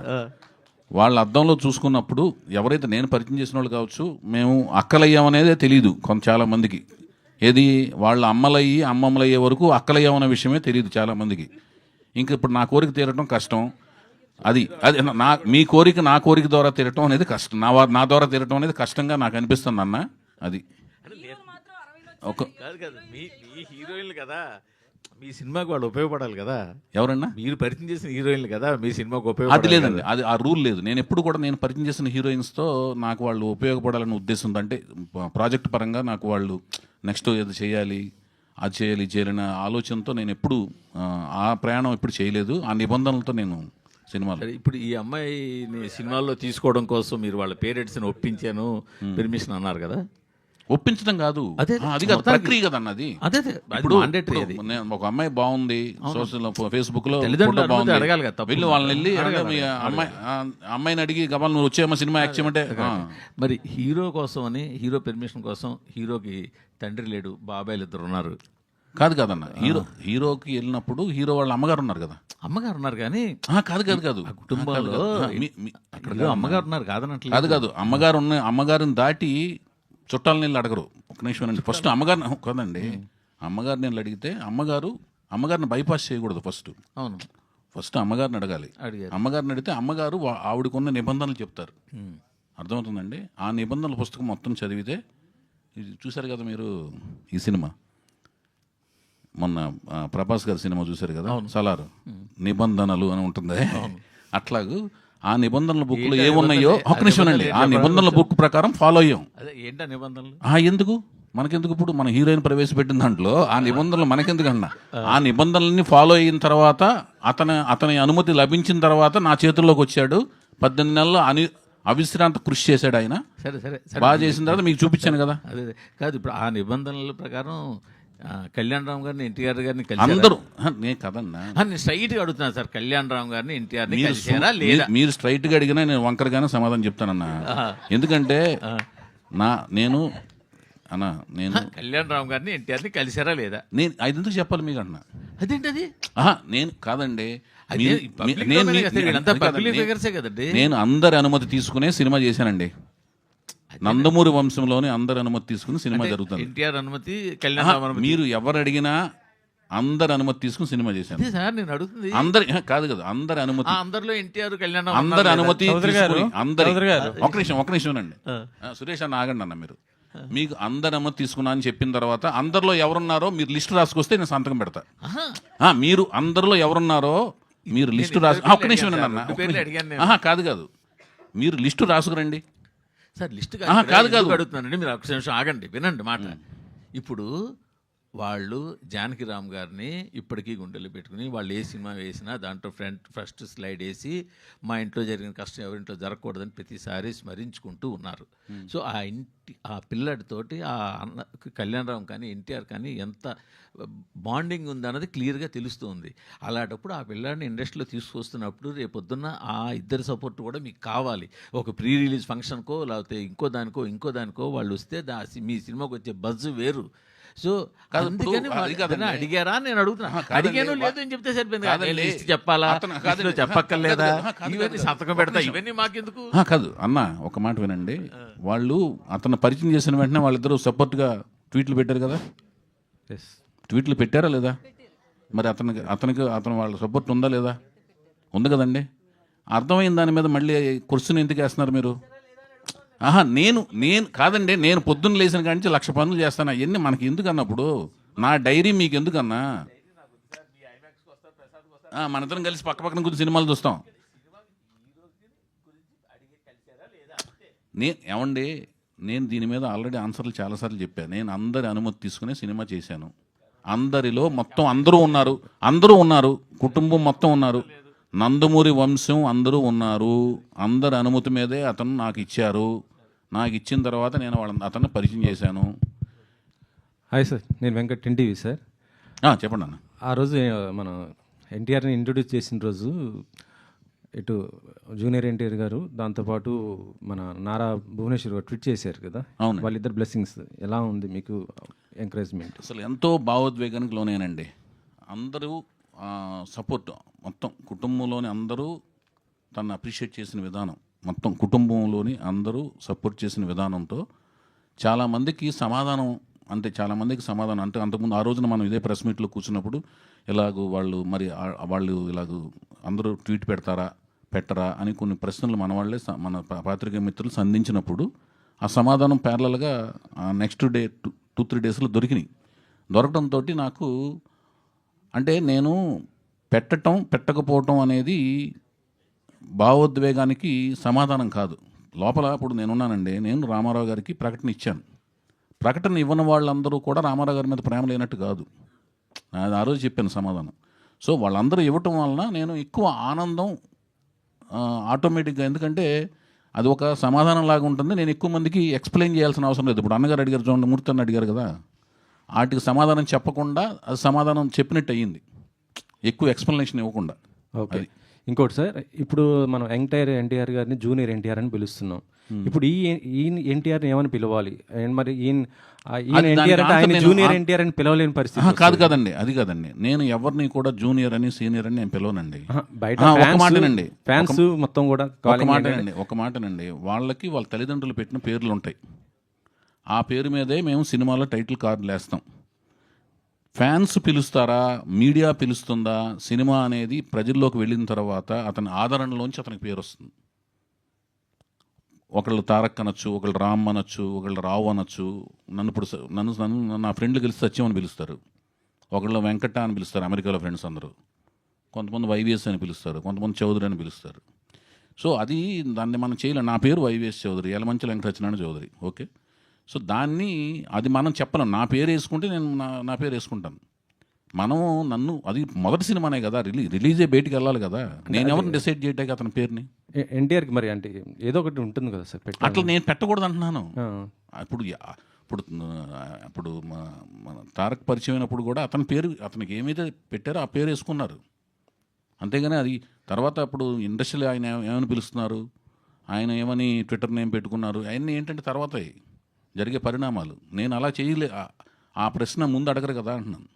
వాళ్ళ అద్దంలో చూసుకున్నప్పుడు ఎవరైతే నేను పరిచయం చేసిన వాళ్ళు కావచ్చు, మేము అక్కలయ్యామనేదే తెలియదు చాలా మందికి. ఏది వాళ్ళ అమ్మమ్మలయ్యే వరకు అక్కలయ్యామనే విషయమే తెలియదు చాలామందికి. ఇంక ఇప్పుడు నా కోరిక తీరటం కష్టం. అది మీ కోరిక నా కోరిక ద్వారా తీరటం అనేది కష్టం, నా ద్వారా తీరటం అనేది కష్టంగా నాకు అనిపిస్తుంది అన్న. అది కాదు మీ హీరోయిన్లు కదా, మీ సినిమాకి వాళ్ళు ఉపయోగపడాలి కదా. ఎవరన్నా? మీరు పరిచయం చేసిన హీరోయిన్లు కదా, మీ సినిమాకి అది ఉపయోగపడాలి. లేదండి, అది ఆ రూల్ లేదు. నేను ఎప్పుడు కూడా నేను పరిచయం చేసిన హీరోయిన్స్తో నాకు వాళ్ళు ఉపయోగపడాలనే ఉద్దేశం, అంటే ప్రాజెక్ట్ పరంగా నాకు వాళ్ళు నెక్స్ట్ ఏది చేయాలి, అది చేయాలి, ఇది చేయాలనే ఆలోచనతో నేను ఎప్పుడు ఆ ప్రయాణం ఎప్పుడు చేయలేదు. ఆ నిబంధనలతో నేను సినిమాలో. ఇప్పుడు ఈ అమ్మాయిని సినిమాల్లో తీసుకోవడం కోసం మీరు వాళ్ళ పేరెంట్స్ని ఒప్పించాను, పెర్మిషన్ అన్నారు కదా. ఒప్పించడం కాదు, అదే అది కాదు, ప్రక్రియ కదన్న అది. ఇప్పుడు ఒక అమ్మాయి బాగుంది, సోషల్ ఫేస్బుక్ లో అడగాలి కదా, వెళ్ళి వాళ్ళని వెళ్ళి అమ్మాయిని అడిగి గబాల్ నువ్వు వచ్చేయమ్మా సినిమా యాక్ట్ చేయమంటే. మరి హీరో కోసం అని, హీరో పెర్మిషన్ కోసం, హీరోకి తండ్రి లేడు, బాబాయిలు ఇద్దరు ఉన్నారు. కాదన్న, హీరోకి వెళ్ళినప్పుడు హీరో వాళ్ళ అమ్మగారు ఉన్నారు కదా. అమ్మగారు ఉన్నారు కానీ కాదు కుటుంబంలో అమ్మగారు ఉన్నారు కాదనట్లు. కాదు అమ్మగారిని దాటి చుట్టాలని వెళ్ళి అడగరు. ఒక నిమిషం అండి, ఫస్ట్ అమ్మగారిని కదండి, అమ్మగారిని వెళ్ళి అడిగితే అమ్మగారిని బైపాస్ చేయకూడదు. ఫస్ట్ అమ్మగారిని అడగాలి. అమ్మగారిని అడిగితే అమ్మగారు ఆవిడకున్న నిబంధనలు చెప్తారు. అర్థమవుతుందండి? ఆ నిబంధనల పుస్తకం మొత్తం చదివితే, ఇది చూశారు కదా మీరు ఈ సినిమా, మొన్న ప్రభాస్ గారి సినిమా చూశారు కదా, సలారు నిబంధనలు అని ఉంటుంది. అట్లాగూ ఆ నిబంధనల బుక్లో ఏమున్నాయో ఒక నిమిషం అండి, ఆ నిబంధనల బుక్ ప్రకారం ఫాలో అయ్యాం. ఏంటా నిబంధనలు? ఎందుకు మనకెందుకు? ఇప్పుడు మన హీరోయిన్ ప్రవేశపెట్టిన దాంట్లో ఆ నిబంధనలు మనకెందుకు అన్నా? ఆ నిబంధనల్ని ఫాలో అయిన తర్వాత అతని అనుమతి లభించిన తర్వాత నా చేతుల్లోకి వచ్చాడు. 18 నెలలు అవిశ్రాంత కృషి చేశాడు ఆయన. సరే బాగా చేసిన తర్వాత మీకు చూపించాను కదా. అదే కాదు, ఇప్పుడు ఆ నిబంధనల ప్రకారం కళ్యాణ్ రామ్ గారిని, ఎన్టీఆర్ గారిని కలిసి అందరూ నేను కదన్నా, నేను స్ట్రైట్ గా అడుగుతున్నాను సార్. కళ్యాణ్ రామ్ గారిని, ఎన్టీఆర్ ని కలిసారా లేదా? మీరు స్ట్రైట్ గా అడిగినా నేను వంకరగానే సమాధానం చెప్తానన్నా. ఎందుకంటే నేను కళ్యాణ్ రామ్ గారిని, ఎన్టీఆర్ ని కలిసారా లేదా? నేను అది ఎందుకు చెప్పాలి మీకు అన్నా? అదేంటది నేను కాదండి, అదే మీరు- public నేను domain మీ- కదా, వీళ్ళంతా అది కాదండి. public figuresే కదండి. నేను అందరి అనుమతి తీసుకునే సినిమా చేశానండి. నందమూరి వంశంలోని అందరి అనుమతి తీసుకుని సినిమా జరుగుతుంది. ఎన్టీఆర్ అనుమతి, కళ్యాణ్ రామ్ అనుమతి. మీరు ఎవరు అడిగినా అందరి అనుమతి తీసుకుని సినిమా చేశాను. అదే సార్ నేను అడుగుతుంది. అందరి కాదు కదా, అందరి అనుమతి, అందరిలో ఎన్టీఆర్, కళ్యాణ్ రామ్ అందరి అనుమతి చౌదరి గారు, తీసుకుని అందరి చౌదరి గారు. ఒక నిమిషం అండి. సురేష్ అన్న ఆగండి అన్న, మీరు మీకు అందరి అనుమతి తీసుకున్నా అని చెప్పిన తర్వాత అందరిలో ఎవరున్నారో మీరు లిస్ట్ రాసుకొస్తే నేను సంతకం పెడతా. మీరు అందరిలో ఎవరున్నారో మీరు లిస్టు రాసు ఇద్దరు ఒక్క నిమిషం పేర్లు అన్న, అడిగాను, పేర్లు అడిగాను నేను. కాదు మీరు లిస్టు రాసుకురండి. సార్ లిస్ట్ కాదు. అడుగుతున్నానండి, మీరు ఒక నిమిషం ఆగండి, వినండి మాట. ఇప్పుడు వాళ్ళు జానకిరామ్ గారిని ఇప్పటికీ గుండెలు పెట్టుకుని వాళ్ళు ఏ సినిమా వేసినా దాంట్లో ఫస్ట్ స్లైడ్ వేసి మా ఇంట్లో జరిగిన కష్టం ఎవరింట్లో జరగకూడదని ప్రతిసారి స్మరించుకుంటూ ఉన్నారు. సో ఆ పిల్లడితోటి ఆ అన్న కళ్యాణ్ రామ్ కానీ ఎన్టీఆర్ కానీ ఎంత బాండింగ్ ఉందన్నది క్లియర్గా తెలుస్తుంది. అలాంటప్పుడు ఆ పిల్లాడిని ఇండస్ట్రీలో తీసుకొస్తున్నప్పుడు రేపొద్దున్న ఆ ఇద్దరి సపోర్ట్ కూడా మీకు కావాలి. ఒక ప్రీ రిలీజ్ ఫంక్షన్కో లేకపోతే ఇంకో దానికో వాళ్ళు వస్తే మీ సినిమాకి వచ్చే బజ్ వేరు. సో అందుకని అడిగారా నేను అడుగుతున్నా. అడిగాను లేదు అని చెప్తే సరిపోయింది. లిస్ట్ చెప్పాలా, లిస్టులో చెప్పక్కర్లేదా, ఇవన్నీ సంతకం పెడతా, ఇవన్నీ మాకెందుకు? కాదు అన్న, ఒక మాట వినండి. వాళ్ళు అతను పరిచయం చేసిన వెంటనే వాళ్ళిద్దరూ సపోర్ట్గా ట్వీట్లు పెట్టారు కదా, ట్వీట్లు పెట్టారా లేదా? మరి అతను వాళ్ళ సపోర్ట్ ఉందా లేదా? ఉంది కదండి. అర్థమైన దాని మీద మళ్ళీ క్వశ్చన్ ఎందుకు వేస్తున్నారు మీరు? నేను కాదండి, నేను పొద్దున్న లేచిన కాడి నుంచి 1,00,000 పనులు చేస్తాను. అవన్నీ మనకి ఎందుకు అన్నప్పుడు నా డైరీ మీకు ఎందుకన్నా? మనిద్దరం కలిసి పక్కన కూర్చొని సినిమాలు చూస్తాం. నేను దీని మీద ఆల్రెడీ ఆన్సర్లు చాలాసార్లు చెప్పాను. నేను అందరి అనుమతి తీసుకునే సినిమా చేశాను. అందరిలో మొత్తం అందరూ ఉన్నారు, కుటుంబం మొత్తం ఉన్నారు, నందమూరి వంశం అందరూ ఉన్నారు. అందరి అనుమతి మీదే అతను నాకు ఇచ్చారు. నాకు ఇచ్చిన తర్వాత నేను అతన్ని పరిచయం చేశాను. హాయ్ సార్, నేను వెంకట్ ఎన్టీవీ సార్. చెప్పండి అన్న. ఆ రోజు మన ఎన్టీఆర్ని ఇంట్రొడ్యూస్ చేసిన రోజు ఇటు జూనియర్ ఎన్టీఆర్ గారు, దాంతోపాటు మన నారా భువనేశ్వర్ గారు ట్వీట్ చేశారు కదా. అవును. వాళ్ళిద్దరు బ్లెస్సింగ్స్ ఎలా ఉంది మీకు ఎంకరేజ్మెంట్? అసలు ఎంతో భావోద్వేగానికి లోనేనండి. అందరూ సపోర్ట్, మొత్తం కుటుంబంలోని అందరూ తను అప్రిషియేట్ చేసిన విధానం, మొత్తం కుటుంబంలోని అందరూ సపోర్ట్ చేసిన విధానంతో చాలామందికి సమాధానం అంటే అంతకుముందు ఆ రోజున మనం ఇదే ప్రెస్ మీట్లో కూర్చున్నప్పుడు వాళ్ళు ఇలాగూ అందరూ ట్వీట్ పెట్టరా అని కొన్ని ప్రశ్నలు మన పాత్రికేయ మిత్రులు సంధించినప్పుడు ఆ సమాధానం ప్యారలల్గా నెక్స్ట్ డే 2-3 డేస్లో దొరకడంతో నాకు అంటే నేను పెట్టకపోవటం అనేది భావోద్వేగానికి సమాధానం కాదు. లోపల ఇప్పుడు నేనున్నానండి, నేను రామారావు గారికి ప్రకటన ఇచ్చాను. ప్రకటన ఇవ్వని వాళ్ళందరూ కూడా రామారావు గారి మీద ప్రేమ లేనట్టు కాదు. ఆ రోజు చెప్పాను సమాధానం. సో వాళ్ళందరూ ఇవ్వటం వలన నేను ఎక్కువ ఆనందం ఆటోమేటిక్గా, ఎందుకంటే అది ఒక సమాధానం లాగా ఉంటుంది. నేను ఎక్కువ మందికి ఎక్స్ప్లెయిన్ చేయాల్సిన అవసరం లేదు. ఇప్పుడు అన్నగారు అడిగారు చూడండి, మూర్తి అన్న అడిగారు కదా, వాటికి సమాధానం చెప్పకుండా అది సమాధానం చెప్పినట్టు అయ్యింది, ఎక్కువ ఎక్స్ప్లెనేషన్ ఇవ్వకుండా. ఓకే. ఇంకోటి సార్, ఇప్పుడు మనం ఎన్టీఆర్ గారిని జూనియర్ ఎన్టీఆర్ అని పిలుస్తున్నాం. ఇప్పుడు ఈయన ఎన్టీఆర్ని ఏమని పిలవాలి? మరి ఈయన ఎన్టీఆర్ అంటే ఆయన జూనియర్ ఎన్టీఆర్ అని పిలవలేని పరిస్థితి. కాదండి, అది కాదండి. నేను ఎవరిని కూడా జూనియర్ అని సీనియర్ అని నేను పిలవనండి. బయట ఒక మాటనండి, ఫ్యాన్స్ మొత్తం కూడా ఒక మాటనండి, వాళ్ళకి వాళ్ళ తల్లిదండ్రులు పెట్టిన పేర్లు ఉంటాయి. ఆ పేరు మీదే మేము సినిమాలో టైటిల్ కార్డులు వేస్తాం. ఫ్యాన్స్ పిలుస్తారా, మీడియా పిలుస్తుందా? సినిమా అనేది ప్రజల్లోకి వెళ్ళిన తర్వాత అతని ఆదరణలోంచి అతనికి పేరు వస్తుంది. ఒకళ్ళు తారక్ అనొచ్చు, ఒకళ్ళు రామ్ అనొచ్చు, ఒకళ్ళు రావు అనొచ్చు. నన్ను నా ఫ్రెండ్లు కలిసి సత్యం అని పిలుస్తారు. ఒకళ్ళు వెంకట అని పిలుస్తారు, అమెరికాలో ఫ్రెండ్స్ అందరూ. కొంతమంది వైవిఎస్ అని పిలుస్తారు, కొంతమంది చౌదరి అని పిలుస్తారు. సో దాన్ని మనం చేయలేం. నా పేరు వైవిఎస్ చౌదరి, యలమంచి వెంకటసత్యనారాయణ చౌదరి. ఓకే. సో అది మనం చెప్పలేం. నా పేరు వేసుకుంటే నేను నా పేరు వేసుకుంటాను. అది మొదటి సినిమానే కదా, రిలీజే బయటికి వెళ్ళాలి కదా. నేను ఎవరిని డిసైడ్ చేయడానికి అతని పేరుని? ఎన్టీఆర్కి మరి అంటే ఏదో ఒకటి ఉంటుంది కదా సార్, అట్లా నేను పెట్టకూడదు అంటున్నాను. ఇప్పుడు మన తారక్ పరిచయం అయినప్పుడు కూడా అతనికి ఏమైతే పెట్టారో ఆ పేరు వేసుకున్నారు. అంతేగాని అది తర్వాత అప్పుడు ఇండస్ట్రీలో ఆయన ఏమని పిలుస్తున్నారు, ఆయన ఏమని ట్విట్టర్ నేమ్ పెట్టుకున్నారు, అవన్నీ ఏంటంటే తర్వాత జరిగే పరిణామాలు. నేను అలా చేయలే. ఆ ప్రశ్న ముందు అడగరు కదా అంటున్నాను.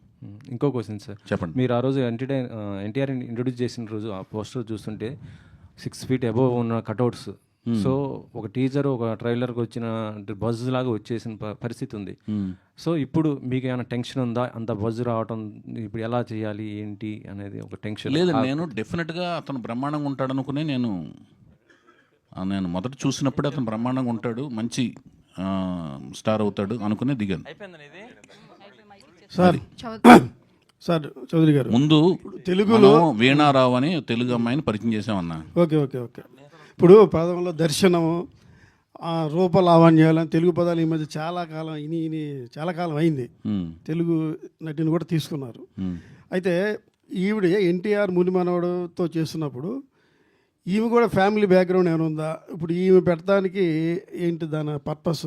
ఇంకో క్వశ్చన్ సార్, చెప్పండి. మీరు ఆ రోజు ఎన్టీఆర్ ఇంట్రొడ్యూస్ చేసిన రోజు ఆ పోస్టర్ చూస్తుంటే 6 feet అబోవ్ ఉన్న కటౌట్స్, సో ఒక టీజర్ ఒక ట్రైలర్కి వచ్చిన బజ్ లాగా వచ్చేసిన పరిస్థితి ఉంది. సో ఇప్పుడు మీకు ఏమైనా టెన్షన్ ఉందా? అంత బజ్ రావటం ఇప్పుడు ఎలా చేయాలి ఏంటి అనేది ఒక టెన్షన్ లేదు. నేను డెఫినెట్గా అతను బ్రహ్మాండంగా ఉంటాడు అనుకునే నేను మొదట చూసినప్పుడే అతను బ్రహ్మాండంగా ఉంటాడు, మంచి స్టార్ అవుతాడు అనుకునే దిగాను. సార్ చౌదరి గారు, ముందు తెలుగులో వీణారావు అని తెలుగు అమ్మాయిని పరిచయం చేసామన్నా. ఓకే ఓకే ఓకే ఇప్పుడు పదంలో దర్శనము, రూపలావణ్యాలు తెలుగు పదాలు ఈ మధ్య చాలా కాలం అయింది. తెలుగు నటిని కూడా తీసుకున్నారు. అయితే ఈవిడ ఎన్టీఆర్ మునిమనవడుతో చేస్తున్నప్పుడు ఈమె కూడా ఫ్యామిలీ బ్యాక్గ్రౌండ్ ఏమైనా ఉందా? ఇప్పుడు ఈమె పెట్టడానికి ఏంటి దాని పర్పస్?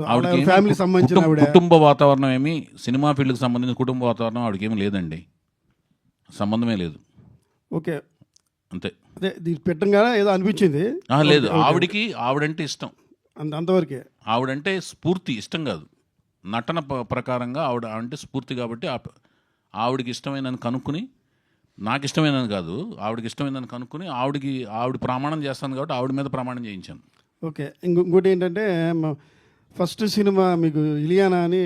ఫ్యామిలీ సంబంధించిన ఆవిడ కుటుంబ వాతావరణం ఏమి, సినిమా ఫీల్డ్కి సంబంధించిన కుటుంబ వాతావరణం ఆవిడకి ఏమి లేదండి, సంబంధమే లేదు. ఓకే, అంతే. అదే దీన్ని పెట్టంగానే ఏదో అనిపించింది. లేదు, ఆవిడంటే ఇష్టం, అంతవరకే. ఆవిడంటే స్ఫూర్తి, ఇష్టం కాదు. నటన ప్రకారంగా ఆవిడ అంటే స్ఫూర్తి కాబట్టి ఆవిడకి ఇష్టమైనని కనుక్కుని, నాకు ఇష్టమైనది కాదు ఆవిడకి ఇష్టమైనదని కనుక్కుని ఆవిడ ప్రమాణం చేస్తాను కాబట్టి ఆవిడ మీద ప్రమాణం చేయించాను. ఓకే, ఇంకోటి ఏంటంటే ఫస్ట్ సినిమా మీకు ఇలియానా అని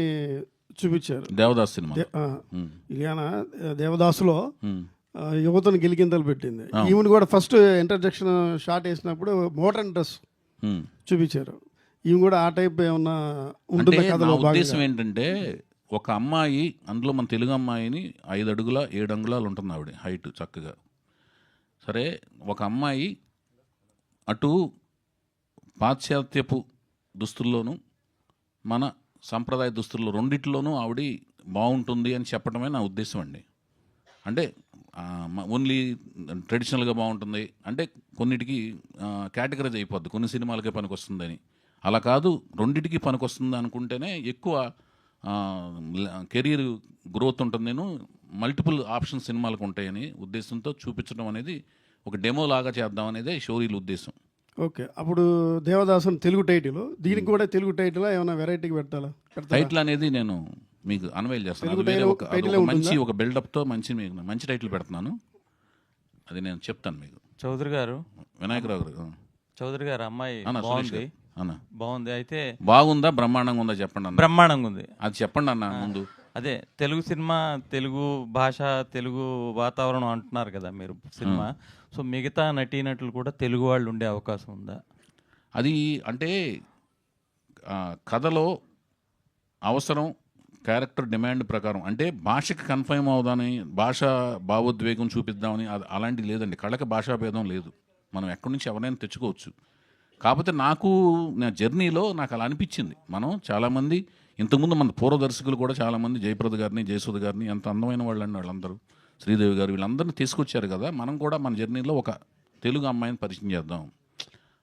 చూపించారు, దేవదాస్ సినిమా. ఇలియానా దేవదాసులో యువతను గిలికింతలు పెట్టింది. ఈవిని కూడా ఫస్ట్ ఇంట్రడక్షన్ షాట్ వేసినప్పుడు మోడర్న్ డ్రెస్ చూపించారు. ఈమె కూడా ఆ టైప్ ఏమన్నా ఉంటుంది కథలో? ఉద్దేశం ఏంటంటే ఒక అమ్మాయి, అందులో మన తెలుగు అమ్మాయిని 5 అడుగుల 7 అంగుళాలు ఉంటుంది ఆవిడ హైట్ చక్కగా. సరే, ఒక అమ్మాయి అటు పాశ్చాత్యపు దుస్తుల్లోనూ మన సంప్రదాయ దుస్తుల్లో రెండిట్లోనూ ఆవిడ బాగుంటుంది అని చెప్పడమే నా ఉద్దేశం అండి. అంటే ఓన్లీ ట్రెడిషనల్గా బాగుంటుంది అంటే కొన్నిటికి కేటగరైజ్ అయిపోద్ది, కొన్ని సినిమాలకే పనికొస్తుందని. అలా కాదు, రెండిటికి పనికొస్తుంది అనుకుంటేనే ఎక్కువ కెరీర్ గ్రోత్ ఉంటుంది. నేను మల్టిపుల్ ఆప్షన్ సినిమాలకు ఉంటాయని ఉద్దేశంతో చూపించడం అనేది ఒక డెమో లాగా చేద్దాం అనేదే షోరీల ఉద్దేశం. ఓకే, అప్పుడు దేవదాసు తెలుగు టైటిల్, దీనికి కూడా తెలుగు టైటిల్ ఏమైనా వెరైటీకి పెట్టాలా? టైటిల్ అనేది నేను మీకు అన్వైల్ చేస్తాను, మంచి ఒక బిల్డప్తో మంచి టైటిల్ పెడుతున్నాను, అది నేను చెప్తాను మీకు. చౌదరి గారు, వినాయకరావు గారు, చౌదరి గారు అమ్మాయి బాగుంది. అయితే బాగుందా బ్రహ్మాండంగా ఉందా చెప్పండి అన్న. బ్రహ్మాండంగా ఉంది, అది చెప్పండి అన్న ముందు. అదే తెలుగు సినిమా, తెలుగు భాష, తెలుగు వాతావరణం అంటున్నారు కదా మీరు సినిమా. సో మిగతా నటీనటులు కూడా తెలుగు వాళ్ళు ఉండే అవకాశం ఉందా? అది అంటే కథలో అవసరం, క్యారెక్టర్ డిమాండ్ ప్రకారం, అంటే భాషకి కన్ఫర్మ్ అవుదాని, భాష భావోద్వేగం చూపిద్దామని అలాంటిది లేదండి. కళకి భాషా భేదం లేదు, మనం ఎక్కడి నుంచి ఎవరైనా తెచ్చుకోవచ్చు. కాకపోతే నా జర్నీలో నాకు అలా అనిపించింది. మనం చాలామంది ఇంతకుముందు మన పూర్వ దర్శకులు కూడా చాలామంది, జయప్రద గారిని, జయసుధ గారిని, ఎంత అందమైన వాళ్ళు అండి వాళ్ళందరూ, శ్రీదేవి గారు, వీళ్ళందరినీ తీసుకొచ్చారు కదా. మనం కూడా మన జర్నీలో ఒక తెలుగు అమ్మాయిని పరిచయం చేద్దాం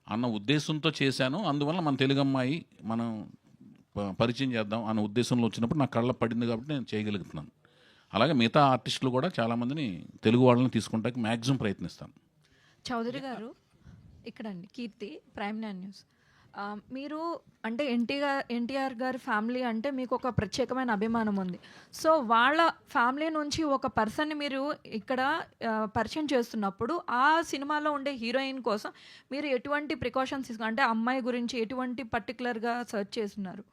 అన్న ఉద్దేశంతో చేశాను. అందువల్ల మన తెలుగు అమ్మాయి మనం పరిచయం చేద్దాం అన్న ఉద్దేశంలో వచ్చినప్పుడు నాకు కళ్ళ పడింది కాబట్టి నేను చేయగలుగుతున్నాను. అలాగే మిగతా ఆర్టిస్టులు కూడా చాలామందిని తెలుగు వాళ్ళని తీసుకుంటానికి మ్యాక్సిమం ప్రయత్నిస్తాను. చౌదరి గారు, ఇక్కడండి కీర్తి, ప్రైమ్ నైన్ న్యూస్. మీరు అంటే ఎన్టీఆర్ గారి ఫ్యామిలీ అంటే మీకు ఒక ప్రత్యేకమైన అభిమానం ఉంది. సో వాళ్ళ ఫ్యామిలీ నుంచి ఒక పర్సన్ని మీరు ఇక్కడ పరిచయం చేస్తున్నప్పుడు ఆ సినిమాలో ఉండే హీరోయిన్ కోసం మీరు ఎటువంటి ప్రికాషన్స్ అంటే అమ్మాయి గురించి ఎటువంటి పర్టికులర్గా సెర్చ్ చేస్తున్నారు?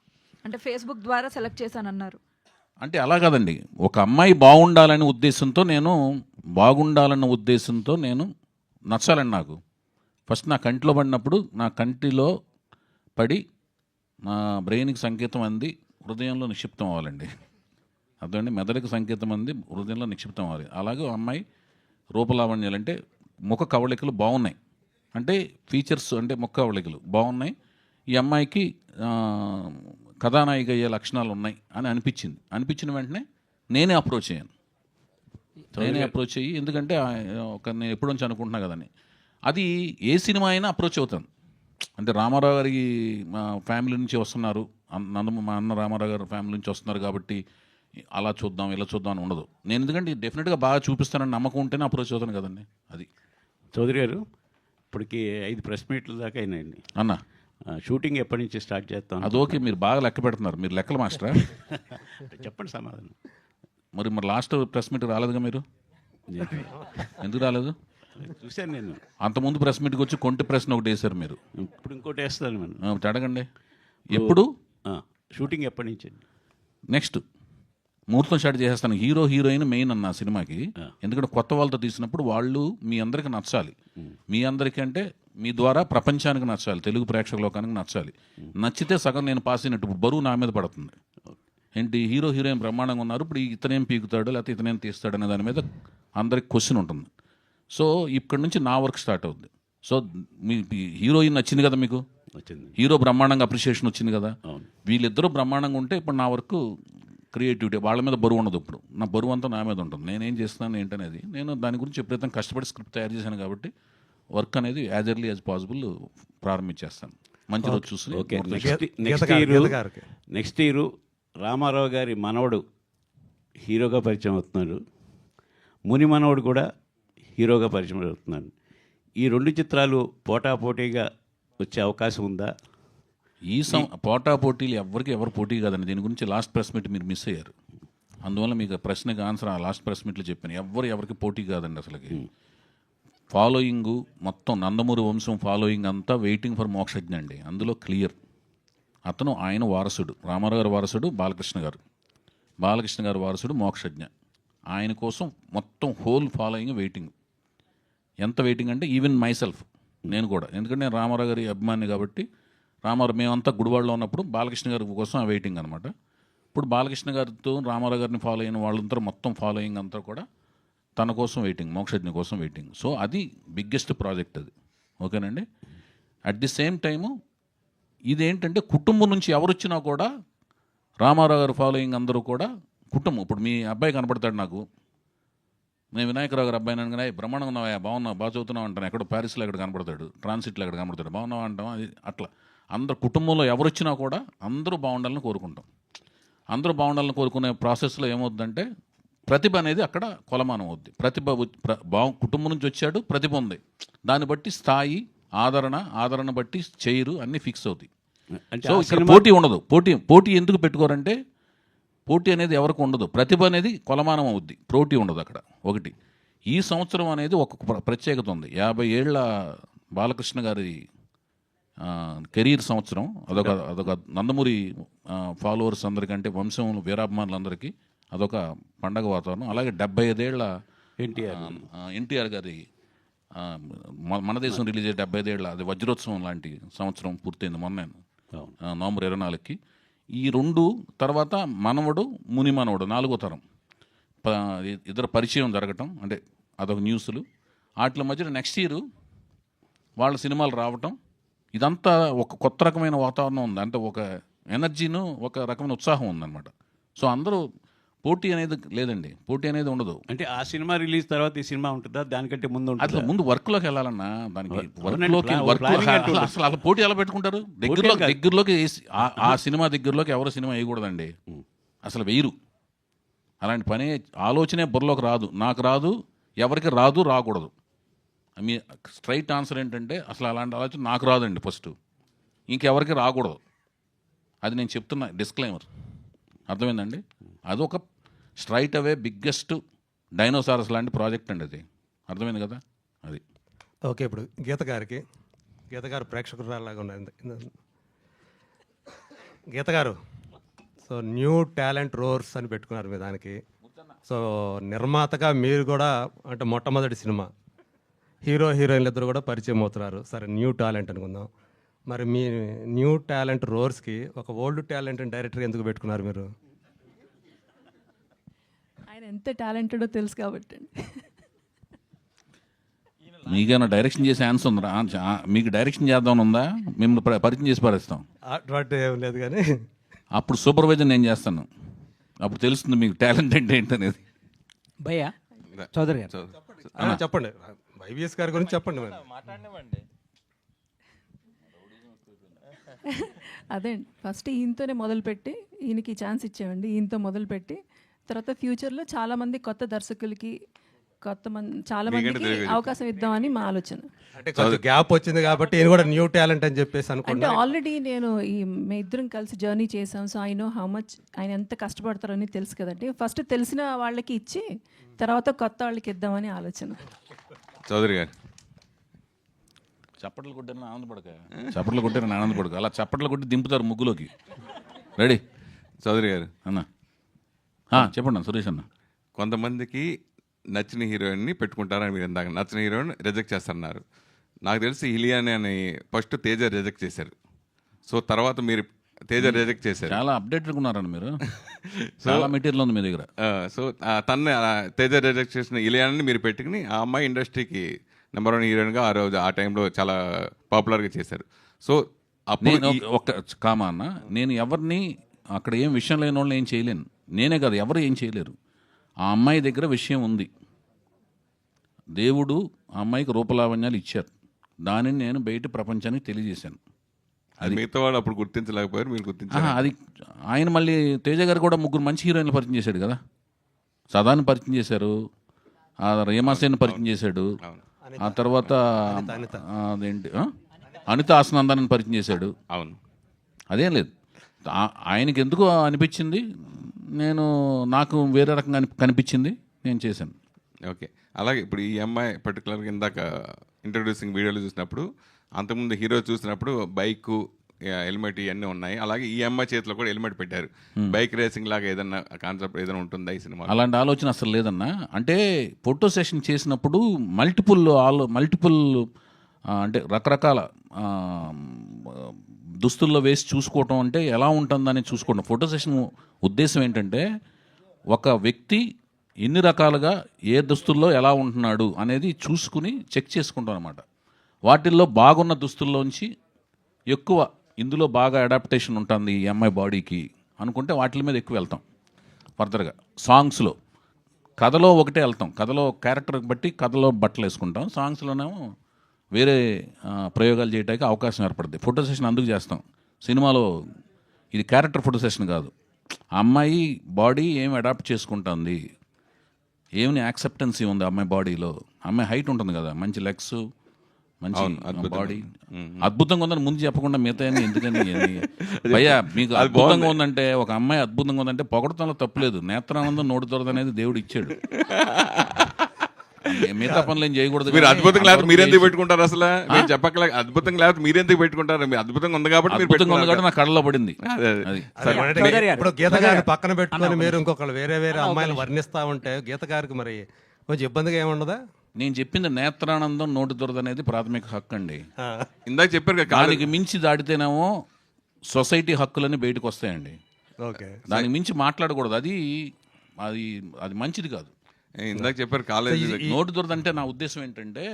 అంటే ఫేస్బుక్ ద్వారా సెలెక్ట్ చేశానన్నారు. అంటే అలా కాదండి, ఒక అమ్మాయి బాగుండాలనే ఉద్దేశంతో నేను నచ్చాలండి. నాకు ఫస్ట్ నా కంటిలో పడినప్పుడు, నా కంటిలో పడి నా బ్రెయిన్కి సంకేతం అంది హృదయంలో నిక్షిప్తం అవ్వాలండి. అదండి, మెదడుకి సంకేతం అంది హృదయంలో నిక్షిప్తం అవ్వాలి. అలాగే అమ్మాయి రూపలావణ్యాలు అంటే ముఖ కవళికలు బాగున్నాయి, అంటే ఫీచర్స్ అంటే ముఖ కవళికలు బాగున్నాయి, ఈ అమ్మాయికి కథానాయిక అయ్యే లక్షణాలు ఉన్నాయి అని అనిపించిన వెంటనే నేనే అప్రోచ్ అయ్యి, ఎందుకంటే నేను ఎప్పటి నుంచి అనుకుంటున్నా కదని, అది ఏ సినిమా అయినా అప్రోచ్ అవుతాను. అంటే రామారావు గారికి మా ఫ్యామిలీ నుంచి వస్తున్నారు, మా అన్న రామారావు గారి ఫ్యామిలీ నుంచి వస్తున్నారు కాబట్టి అలా చూద్దాం ఇలా చూద్దాం అని ఉండదు. నేను ఎందుకంటే డెఫినెట్గా బాగా చూపిస్తానని నమ్మకం ఉంటేనే అప్రోచ్ అవుతాను కదండి. అది చౌదరి గారు, ఇప్పటికి 5 ప్రెస్ మీట్ల దాకా అయినాయండి అన్న. షూటింగ్ ఎప్పటి నుంచి స్టార్ట్ చేస్తాం? అది ఓకే, మీరు బాగా లెక్క పెడుతున్నారు, మీరు లెక్కల మాస్టరా? చెప్పండి సమాధానం. మరి లాస్ట్ ప్రెస్ మీట్ రాలేదుగా మీరు? ఎందుకు రాలేదు? చూశాను నేను. అంతకుముందు ప్రెస్ మీట్కి వచ్చి కొంటి ప్రశ్న ఒకటి వేశారు మీరు. ఇప్పుడు ఇంకోటి వేస్తాను మనం. అడగండి. ఎప్పుడు షూటింగ్ ఎప్పటి నుంచి? నెక్స్ట్ ముహూర్తం స్టార్ట్ చేసేస్తాను. హీరో హీరోయిన్ మెయిన్ అన్న సినిమాకి. ఎందుకంటే కొత్త వాళ్ళతో తీసినప్పుడు వాళ్ళు మీ అందరికి నచ్చాలి. మీ అందరికీ అంటే మీ ద్వారా ప్రపంచానికి నచ్చాలి, తెలుగు ప్రేక్షక లోకానికి నచ్చాలి. నచ్చితే సగం నేను పాస్ అయినట్టు. ఇప్పుడు బరువు నా మీద పడుతుంది. ఏంటి హీరో హీరోయిన్ బ్రహ్మాండంగా ఉన్నారు, ఇప్పుడు ఇతనేం పీకుతాడు లేకపోతే ఇతనేం తీస్తాడు అనే దాని మీద అందరికి క్వశ్చన్ ఉంటుంది. సో ఇక్కడ నుంచి నా వర్క్ స్టార్ట్ అవుద్ది. సో మీ హీరోయిన్ నచ్చింది కదా మీకు, హీరో బ్రహ్మాండంగా అప్రిషియేషన్ వచ్చింది కదా, వీళ్ళిద్దరూ బ్రహ్మాండంగా ఉంటే ఇప్పుడు నా వర్క్ క్రియేటివిటీ, వాళ్ళ మీద బరువు ఉండదు. ఇప్పుడు నా బరువు అంతా నా మీద ఉంటుంది. నేనేం చేస్తున్నాను ఏంటనేది నేను దాని గురించి ఎప్పుడైతే కష్టపడి స్క్రిప్ట్ తయారు చేశాను కాబట్టి వర్క్ అనేది యాజ్ ఎర్లీ యాజ్ పాసిబుల్ ప్రారంభించేస్తాను. మంచి రోజు చూసి. నెక్స్ట్ ఇయర్ రామారావు గారి మనవడు హీరోగా పరిచయం అవుతున్నాడు, ముని మనవడు కూడా హీరోగా పరిచయం అవుతున్నాడు. ఈ 2 చిత్రాలు పోటాపోటీగా వచ్చే అవకాశం ఉందా? ఈ పోటా పోటీలు ఎవరు పోటీ కాదండి. దీని గురించి లాస్ట్ ప్రెస్ మీట్ మీరు మిస్ అయ్యారు. అందువల్ల మీకు ప్రశ్నకి ఆన్సర్ ఆ లాస్ట్ ప్రెస్ మీట్లో చెప్పాను. ఎవరికి పోటీ కాదండి. అసలుకి ఫాలోయింగ్ మొత్తం నందమూరి వంశం ఫాలోయింగ్ అంతా వెయిటింగ్ ఫర్ మోక్షజ్ఞ అండి. అందులో క్లియర్. అతను ఆయన వారసుడు, రామారావు గారి వారసుడు బాలకృష్ణ గారు వారసుడు మోక్షజ్ఞ. ఆయన కోసం మొత్తం హోల్ ఫాలోయింగ్ వెయిటింగ్. ఎంత వెయిటింగ్ అంటే ఈవెన్ మైసెల్ఫ్, నేను కూడా. ఎందుకంటే నేను రామారావు గారి అభిమాని కాబట్టి రామారావు మేమంతా గుడివాడలో ఉన్నప్పుడు బాలకృష్ణ గారి కోసం ఆ వెయిటింగ్ అనమాట. ఇప్పుడు బాలకృష్ణ గారితో రామారావు గారిని ఫాలో అయిన వాళ్ళంతా మొత్తం ఫాలోయింగ్ అంతా కూడా తన కోసం వెయిటింగ్, మోక్షజ్ఞ కోసం వెయిటింగ్. సో అది బిగ్గెస్ట్ ప్రాజెక్ట్ అది. ఓకేనండి. అట్ ది సేమ్ టైము ఇదేంటంటే కుటుంబం నుంచి ఎవరు వచ్చినా కూడా రామారావు గారు ఫాలోయింగ్ అందరూ కూడా కుటుంబం. ఇప్పుడు మీ అబ్బాయి కనపడతాడు నాకు, నేను వినాయకరావు గారు అబ్బాయి అనగానే బ్రహ్మాండంగా ఉన్నావా, బాగున్నావు, బాగా చదువుతున్నావు అంటాను. ఎక్కడో ప్యారిస్లో ఎక్కడ కనపడతాడు, ట్రాన్సిట్లో ఎక్కడ కనపడతాడు, బాగున్నావా అంటాం. అది అట్లా అందరు కుటుంబంలో ఎవరు వచ్చినా కూడా అందరూ బాగుండాలని కోరుకుంటాం. అందరూ బాగుండాలని కోరుకునే ప్రాసెస్లో ఏమవుతుందంటే ప్రతిభ అనేది అక్కడ కొలమానం అవుద్ది. కుటుంబం నుంచి వచ్చాడు, ప్రతిభ ఉంది, దాన్ని బట్టి స్థాయి, ఆదరణ బట్టి చైరు అన్నీ ఫిక్స్ అవుతాయి. సో ఇక్కడ పోటీ ఉండదు. పోటీ ఎందుకు పెట్టుకోరంటే పోటీ అనేది ఎవరికి ఉండదు. ప్రతిభ అనేది కొలమానం అవుద్ది, పోటీ ఉండదు అక్కడ. ఒకటి ఈ సంవత్సరం అనేది ఒక ప్రత్యేకత ఉంది. 50 ఏళ్ల బాలకృష్ణ గారి కెరీర్ సంవత్సరం. అదొక నందమూరి ఫాలోవర్స్ అందరికంటే వంశం వీరాభిమానులందరికీ అదొక పండగ వాతావరణం. అలాగే 75 ఏళ్ల ఎన్టీఆర్ గారి మన దేశం రిలీజ్ అయ్యే 75 ఏళ్ళ అది వజ్రోత్సవం లాంటి సంవత్సరం పూర్తయింది మొన్న నవంబర్ 24కి. ఈ 2 తర్వాత మనవడు ముని మనవడు 4వ తరం ఇద్దరు పరిచయం జరగటం, అంటే అదొక న్యూస్లు. వాటి మధ్యన నెక్స్ట్ ఇయర్ వాళ్ళ సినిమాలు రావటం, ఇదంతా ఒక కొత్త రకమైన వాతావరణం ఉంది. అంటే ఒక ఎనర్జీను, ఒక రకమైన ఉత్సాహం ఉందన్నమాట. సో అందరూ పోటీ అనేది లేదండి, పోటీ అనేది ఉండదు. అంటే ఆ సినిమా రిలీజ్ తర్వాత ఈ సినిమా ఉంటుందా, దానికంటే ముందు అట్లా ముందు వర్క్లోకి వెళ్ళాలన్నా, దానికి అసలు అలా పోటీ ఎలా పెట్టుకుంటారు? దగ్గరలోకి ఆ సినిమా దగ్గరలోకి ఎవరు సినిమా వేయకూడదండి, అసలు వేయరు. అలాంటి పని ఆలోచనే బుర్రలోకి రాదు, నాకు రాదు, ఎవరికి రాదు, రాకూడదు. మీ స్ట్రైట్ ఆన్సర్ ఏంటంటే అసలు అలాంటి ఆలోచన నాకు రాదండి ఫస్ట్, ఇంకెవరికి రాకూడదు. అది నేను చెప్తున్నా డిస్క్లైమర్, అర్థమైందండి? అదొక స్ట్రైట్ అవే బిగ్గెస్ట్ డైనోసారస్ లాంటి ప్రాజెక్ట్ అండి అది, అర్థమైంది కదా? అది ఓకే. ఇప్పుడు గీత గారు ప్రేక్షకురాలాగా ఉన్నారు. గీత గారు, సో న్యూ టాలెంట్ రోర్స్ అని పెట్టుకున్నారు మీ దానికి. సో నిర్మాతగా మీరు కూడా అంటే మొట్టమొదటి సినిమా, హీరో హీరోయిన్లు ఇద్దరు కూడా పరిచయం అవుతున్నారు. సరే న్యూ టాలెంట్ అనుకుందాం. మరి మీ న్యూ టాలెంట్ రోర్స్కి ఒక ఓల్డ్ టాలెంట్ డైరెక్టర్ ఎందుకు పెట్టుకున్నారు మీరు? ఆయన ఎంత టాలెంటెడో తెలుసు కాబట్టి. మీకేమైనా డైరెక్షన్ చేసే ఆన్సర్ ఉందా? మీకు డైరెక్షన్ చేద్దామని ఉందా? మిమ్మల్ని పరిచయం చేసి పారేస్తాం. అటువంటి ఏం లేదు, కానీ అప్పుడు సూపర్వైజర్ నేను చేస్తాను, అప్పుడు తెలుస్తుంది మీకు టాలెంట్ అంటే ఏంటనేది. భయ్యా చౌదరి గారు చెప్పండి, వైవిఎస్ గారి గురించి చెప్పండి. మాట్లాడినవ్వండి. అదే ఫస్ట్ ఈయనతోనే మొదలుపెట్టి, ఈయనకి ఛాన్స్ ఇచ్చేవండి, ఈయనతో మొదలుపెట్టి తర్వాత ఫ్యూచర్లో చాలామంది కొత్త దర్శకులకి కొత్త మంది చాలా మందికి అవకాశం ఇద్దామని మా ఆలోచన. అంటే కొంచెం గ్యాప్ వచ్చింది కాబట్టి ఈయన కూడా న్యూ టాలెంట్ అని చెప్పేసి అంటే అనుకుంటా. ఆల్రెడీ నేను మేము ఇద్దరం కలిసి జర్నీ చేసాం. So I know how much ఆయన ఎంత కష్టపడతారని తెలుసు కదండి. ఫస్ట్ తెలిసిన వాళ్ళకి ఇచ్చి తర్వాత కొత్త వాళ్ళకి ఇద్దామని ఆలోచన. చౌదరి గారు చప్పట్లు కొట్టారని ఆనందపడక అలా చప్పట్లు కొట్టి దింపుతారు ముగ్గులోకి. రెడీ చౌదరి గారు అన్న చెప్పండి అన్న సురేష్ అన్న. కొంతమందికి నచ్చిన హీరోయిన్ని పెట్టుకుంటారని మీరు ఇందాక నచ్చిన హీరోయిన్ రిజెక్ట్ చేస్తున్నారు. నాకు తెలిసి ఇలియాని అని ఫస్ట్ తేజ రిజెక్ట్ చేశారు. సో తర్వాత మీరు తేజ రిజెక్ట్ చేశారు. చాలా అప్డేటెడ్ ఉన్నారని మీరు. చాలా మెటీరియల్ ఉంది మీ దగ్గర. సో తన్నే తేజ రిజెక్ట్ చేసిన ఇలియాని మీరు పెట్టుకుని ఆ అమ్మాయి ఇండస్ట్రీకి నెంబర్ 1 హీరోయిన్గా ఆ రోజు ఆ టైంలో చాలా పాపులర్గా చేశారు. సో నేను ఒక కామా అన్న, నేను ఎవరిని అక్కడ ఏం విషయం లేని వాళ్ళని ఏం చేయలేను. నేనే కాదు ఎవరు ఏం చేయలేరు. ఆ అమ్మాయి దగ్గర విషయం ఉంది. దేవుడు ఆ అమ్మాయికి రూపలావణ్యాలు ఇచ్చారు. దానిని నేను బయట ప్రపంచానికి తెలియజేశాను. అది మిగతా వాళ్ళు అప్పుడు గుర్తించలేకపోయారు, మీరు గుర్తించారు. అది ఆయన మళ్ళీ తేజ గారు కూడా 3 మంచి హీరోయిన్లు పరిచయం చేశాడు కదా. సదాని పరిచయం చేశారు, ఆ రేమాసేన్ పరిచయం చేశాడు, ఆ తర్వాత అదేంటి అనిత ఆసనందాన్ని పరిచయం చేశాడు. అవును, అదేం లేదు. ఆయనకి ఎందుకు అనిపించింది, నాకు వేరే రకంగా కనిపించింది, నేను చేశాను. ఓకే. అలాగే ఇప్పుడు ఈ అమ్మాయి పర్టికులర్గా ఇందాక ఇంట్రడ్యూసింగ్ వీడియోలు చూసినప్పుడు, అంతకుముందు హీరో చూసినప్పుడు బైకు హెల్మెట్ ఇవన్నీ ఉన్నాయి. అలాగే ఈ అమ్మాయి చేతిలో కూడా హెల్మెట్ పెట్టారు. బైక్ రేసింగ్ లాగా ఏదన్నా కాన్సెప్ట్ ఏదైనా ఉంటుందా ఈ సినిమా? అలాంటి ఆలోచన అసలు లేదన్నా. అంటే ఫోటో సెషన్ చేసినప్పుడు మల్టిపుల్ అంటే రకరకాల దుస్తుల్లో వేసి చూసుకోవటం అంటే ఎలా ఉంటుందని చూసుకోవడం. ఫోటో సెషన్ ఉద్దేశం ఏంటంటే ఒక వ్యక్తి ఎన్ని రకాలుగా ఏ దుస్తుల్లో ఎలా ఉంటున్నాడు అనేది చూసుకుని చెక్ చేసుకుంటాం అనమాట. వాటిల్లో బాగున్న దుస్తుల్లోంచి ఎక్కువ ఇందులో బాగా అడాప్టేషన్ ఉంటుంది ఈ అమ్మాయి బాడీకి అనుకుంటే వాటి మీద ఎక్కువ వెళ్తాం. ఫర్దర్గా సాంగ్స్లో కథలో ఒకటే వెళ్తాం. కథలో క్యారెక్టర్ బట్టి కథలో బట్టలు వేసుకుంటాం. సాంగ్స్లోనేమో వేరే ప్రయోగాలు చేయడానికి అవకాశం ఏర్పడుతుంది. ఫోటో సెషన్ అందుకు చేస్తాం. సినిమాలో ఇది క్యారెక్టర్ ఫోటో సెషన్ కాదు. ఆ అమ్మాయి బాడీ ఏమి అడాప్ట్ చేసుకుంటుంది, ఏమి యాక్సెప్టెన్సీ ఉంది అమ్మాయి బాడీలో. అమ్మాయి హైట్ ఉంటుంది కదా, మంచి లెగ్స్, మంచి బాడీ, అద్భుతంగా ఉందని ముందు చెప్పకుండా మిగతా ఎందుకని భయ్యా మీకు అద్భుతంగా ఉందంటే, ఒక అమ్మాయి అద్భుతంగా ఉందంటే పొగడతంలో తప్పులేదు. నేత్రానందం నోటి దొరదనేది దేవుడు ఇచ్చాడు. మిగతా పనులు ఏం చేయకూడదు. మీరు అద్భుతంగా లేకపోతే మీరెందుకు పెట్టుకుంటారు అసలు? మీరు చెప్పకలే అద్భుతంగా లేకపోతే మీరెందుకు పెట్టుకుంటారు? మీరు అద్భుతంగా ఉంది కాబట్టి నా కళ్ళలో పడింది. ఇప్పుడు గీత గారిని పక్కన పెట్టుకొని మీరు ఇంకొకళ్ళు వేరే అమ్మాయిలు వర్ణిస్తా ఉంటే గీత గారికి మరి కొంచెం ఇబ్బందిగా ఏముండదా? నేను చెప్పింది నేత్రానందం నోటి దొరద అనేది ప్రాథమిక హక్కు అండి. ఇందాక చెప్పారు. దానికి మించి దాటితేనేమో సొసైటీ హక్కులని బయటకు వస్తాయండి. దానికి మించి మాట్లాడకూడదు. అది మంచిది కాదు. ఇందాక చెప్పారు కాలేజీ నోటి దొరద అంటే నా ఉద్దేశం ఏంటంటే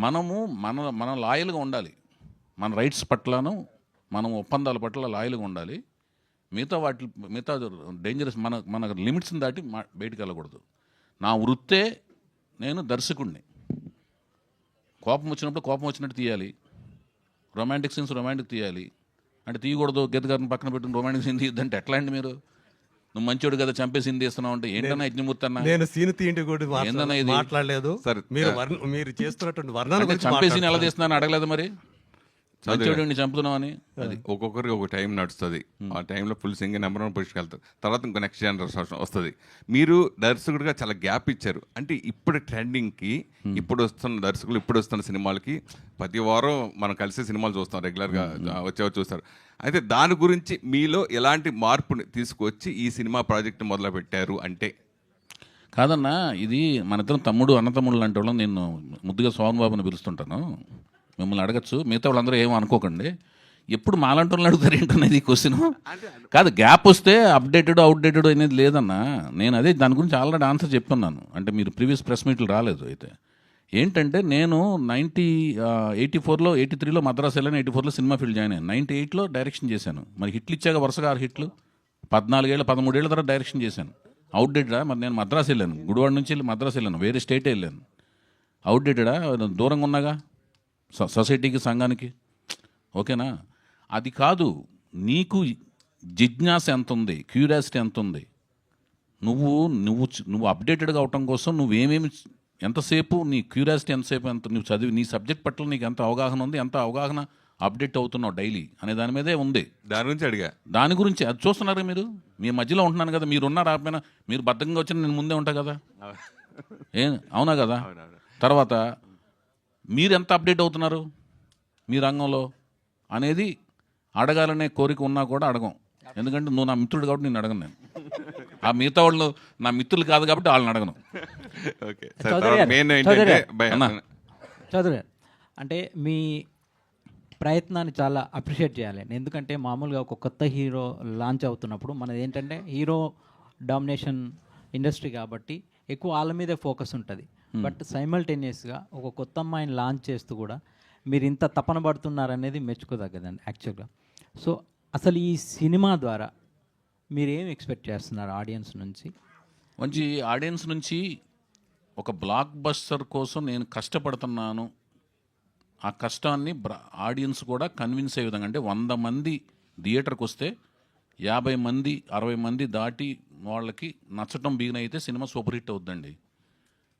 మనం లాయల్గా ఉండాలి. మన రైట్స్ పట్లను మనం ఒప్పందాల పట్ల లాయల్గా ఉండాలి. మిగతా డేంజరస్ మన లిమిట్స్ని దాటి బయటకు వెళ్ళకూడదు. నా వృత్తే నేను దర్శకుడిని. కోపం వచ్చినప్పుడు కోపం వచ్చినట్టు తీయాలి. రొమాంటిక్ సీన్స్ రొమాంటిక్ తీయాలి అంటే తీయకూడదు. గీత గారిని పక్కన పెట్టుకుని రొమాంటిక్ సీన్ తీయద్దంటే ఎట్లా అండి? మీరు నువ్వు మంచోడు కదా చంపే సీన్ తీస్తున్నావు అంటే ఏంటన్నా యజ్ఞమూర్తి అన్న? నేను సీన్ తీయండి కూడా మాట్లాడలేదు. మీరు చేస్తున్నటువంటి వర్ణన చంపే సీన్ ఎలా తీస్తున్నాను అడగలేదు మరి. మంచోడిని చంపుతున్నామని అది ఒక్కొక్కరికి ఒక టైం నడుస్తుంది. ఆ టైంలో ఫుల్ సింగ్ నెంబర్ 1 పొజిషన్కి వెళ్తారు. తర్వాత ఇంకో నెక్స్ట్ జనరేషన్ వస్తుంది. మీరు దర్శకుడిగా చాలా గ్యాప్ ఇచ్చారు. అంటే ఇప్పుడు ట్రెండింగ్కి ఇప్పుడు వస్తున్న దర్శకులు ఇప్పుడు వస్తున్న సినిమాలకి ప్రతి వారం మనం కలిసి సినిమాలు చూస్తాం, రెగ్యులర్గా వచ్చేవారు చూస్తారు. అయితే దాని గురించి మీలో ఎలాంటి మార్పుని తీసుకొచ్చి ఈ సినిమా ప్రాజెక్ట్ మొదలు పెట్టారు అంటే? కాదన్నా, ఇది మన ఇద్దరం తమ్ముడు అన్నతమ్ముడు లాంటి వాళ్ళం. నేను ముద్దుగా స్వామి బాబుని పిలుస్తుంటాను. మిమ్మల్ని అడగచ్చు, మిగతా వాళ్ళందరూ ఏమో అనుకోకండి. ఎప్పుడు మాలాంటి వాళ్ళని అడుగుతారు ఏంటనేది క్వశ్చన్ కాదు. గ్యాప్ వస్తే అప్డేటెడ్ అవుట్డేటెడ్ అనేది లేదన్నా. నేను అదే దాని గురించి ఆల్రెడీ ఆన్సర్ చెప్పున్నాను. అంటే మీరు ప్రీవియస్ ప్రెస్ మీట్లు రాలేదు. అయితే ఏంటంటే నేను 84లో 83లో మద్రాసు వెళ్ళాను, 84లో సినిమా ఫీల్డ్ జాయిన్ అయ్యాను, 98లో డైరెక్షన్ చేశాను. మరి హిట్లు ఇచ్చాక వరుసగా 6 హిట్లు, 14 ఏళ్ళు 13 ఏళ్ళ తర్వాత డైరెక్షన్ చేశాను. అవుట్డేటెడా? మరి నేను మద్రాసు వెళ్ళాను, గుడివాడ నుంచి వెళ్ళి మద్రాసు వెళ్ళాను, వేరే స్టేటే వెళ్ళాను. అవుట్డేటెడా? దూరంగా ఉన్నాగా సొసైటీకి, సంఘానికి. ఓకేనా? అది కాదు. నీకు జిజ్ఞాస ఎంత ఉంది, క్యూరియాసిటీ ఎంత ఉంది, నువ్వు నువ్వు నువ్వు అప్డేటెడ్గా అవటం కోసం నువ్వేమేమి ఎంతసేపు నీ క్యూరియాసిటీ ఎంతసేపు ఎంత నువ్వు చదివి నీ సబ్జెక్ట్ పట్ల నీకు ఎంత అవగాహన ఉంది, ఎంత అవగాహన అప్డేట్ అవుతున్నావు డైలీ అనే దాని మీదే ఉంది. దాని గురించి అడిగా. దాని గురించి అది చూస్తున్నారు మీరు. మీ మధ్యలో ఉంటున్నాను కదా, మీరు ఉన్నారు ఆపైనా మీరు బద్ధకంగా వచ్చిన నేను ముందే ఉంటా కదా, అవునా కదా. తర్వాత మీరు ఎంత అప్డేట్ అవుతున్నారు మీ రంగంలో అనేది అడగాలనే కోరిక ఉన్నా కూడా అడగం. ఎందుకంటే నువ్వు నా మిత్రుడు కాబట్టి నేను అడగను. నేను ఆ మిగతా వాళ్ళు నా మిత్రులు కాదు కాబట్టి వాళ్ళని అడగను. చౌదరి గారు అంటే మీ ప్రయత్నాన్ని చాలా అప్రిషియేట్ చేయాలండి. ఎందుకంటే మామూలుగా ఒక కొత్త హీరో లాంచ్ అవుతున్నప్పుడు మనది ఏంటంటే హీరో డామినేషన్ ఇండస్ట్రీ కాబట్టి ఎక్కువ వాళ్ళ మీదే ఫోకస్ ఉంటుంది. బట్ సైమల్టేనియస్గా ఒక కొత్త అమ్మాయిని లాంచ్ చేస్తూ కూడా మీరు ఇంత తపన పడుతున్నారనేది మెచ్చుకోదగ్గదండి యాక్చువల్గా. సో అసలు ఈ సినిమా ద్వారా మీరు ఏం ఎక్స్పెక్ట్ చేస్తున్నారు ఆడియన్స్ నుంచి? మంచి ఆడియన్స్ నుంచి ఒక బ్లాక్ బస్టర్ కోసం నేను కష్టపడుతున్నాను, ఆ కష్టాన్ని ఆడియన్స్ కూడా కన్విన్స్ అయ్యే విధంగా, అంటే 100 మంది థియేటర్కి వస్తే 50 మంది 60 మంది దాటి వాళ్ళకి నచ్చటం బిగిన్ అయితే సినిమా సూపర్ హిట్ అవుద్దండి.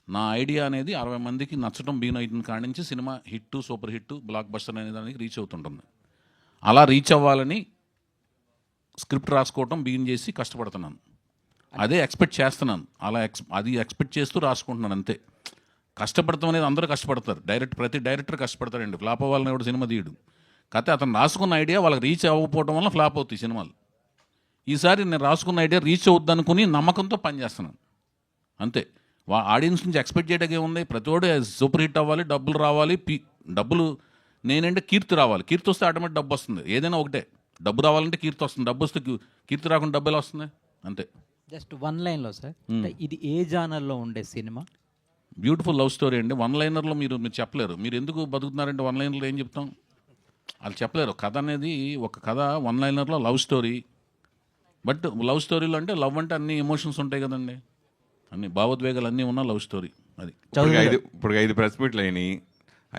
నా ఐడియా అనేది 60 మందికి నచ్చటం బిగిన్ అయిన కాడి నుంచి cinema hit, super hit, block buster అనే దానికి రీచ్ అవుతుంటుంది. అలా రీచ్ అవ్వాలని స్క్రిప్ట్ రాసుకోవటం బిగిన్ చేసి కష్టపడుతున్నాను. అదే ఎక్స్పెక్ట్ చేస్తున్నాను. అలా అది ఎక్స్పెక్ట్ చేస్తూ రాసుకుంటున్నాను అంతే. కష్టపడతాం అనేది అందరూ కష్టపడతారు, ప్రతి డైరెక్టర్ కష్టపడతారండి. ఫ్లాప్ అవ్వాలని కూడా సినిమా తీయడు. కాకపోతే అతను రాసుకున్న ఐడియా వాళ్ళకి రీచ్ అవ్వకపోవడం వల్ల ఫ్లాప్ అవుతాయి సినిమాలు. ఈసారి నేను రాసుకున్న ఐడియా రీచ్ అవుద్దనుకుని నమ్మకంతో పనిచేస్తున్నాను అంతే. ఆడియన్స్ నుంచి ఎక్స్పెక్ట్ చేయడానికి ఏముంది, ప్రతివాడు సూపర్ హిట్ అవ్వాలి, డబ్బులు రావాలి, డబ్బులు నేనంటే కీర్తి రావాలి. కీర్తి వస్తే ఆటోమేటిక్ డబ్బు వస్తుంది. ఏదైనా ఒకటే, డబ్బు రావాలంటే కీర్తి వస్తుంది, డబ్బు వస్తే కీర్తి రాకుండా డబ్బు ఎలా వస్తుంది అంతే. జస్ట్ 1 లైన్లో సార్, ఇది ఏ జానర్లో ఉండే సినిమా? బ్యూటిఫుల్ లవ్ స్టోరీ అండి. 1 లైనర్లో మీరు చెప్పలేరు. మీరు ఎందుకు బతుకుతున్నారంటే 1 లైనర్లో ఏం చెప్తాం, వాళ్ళు చెప్పలేరు. కథ అనేది ఒక కథ 1 లైనర్లో లవ్ స్టోరీ. బట్ లవ్ స్టోరీలో అంటే లవ్ అంటే అన్ని ఎమోషన్స్ ఉంటాయి కదండి, అన్ని భావోద్వేగాలు అన్నీ ఉన్న లవ్ స్టోరీ అది. ఇప్పుడు 5 ప్రెస్ మీట్లు అయినాయి.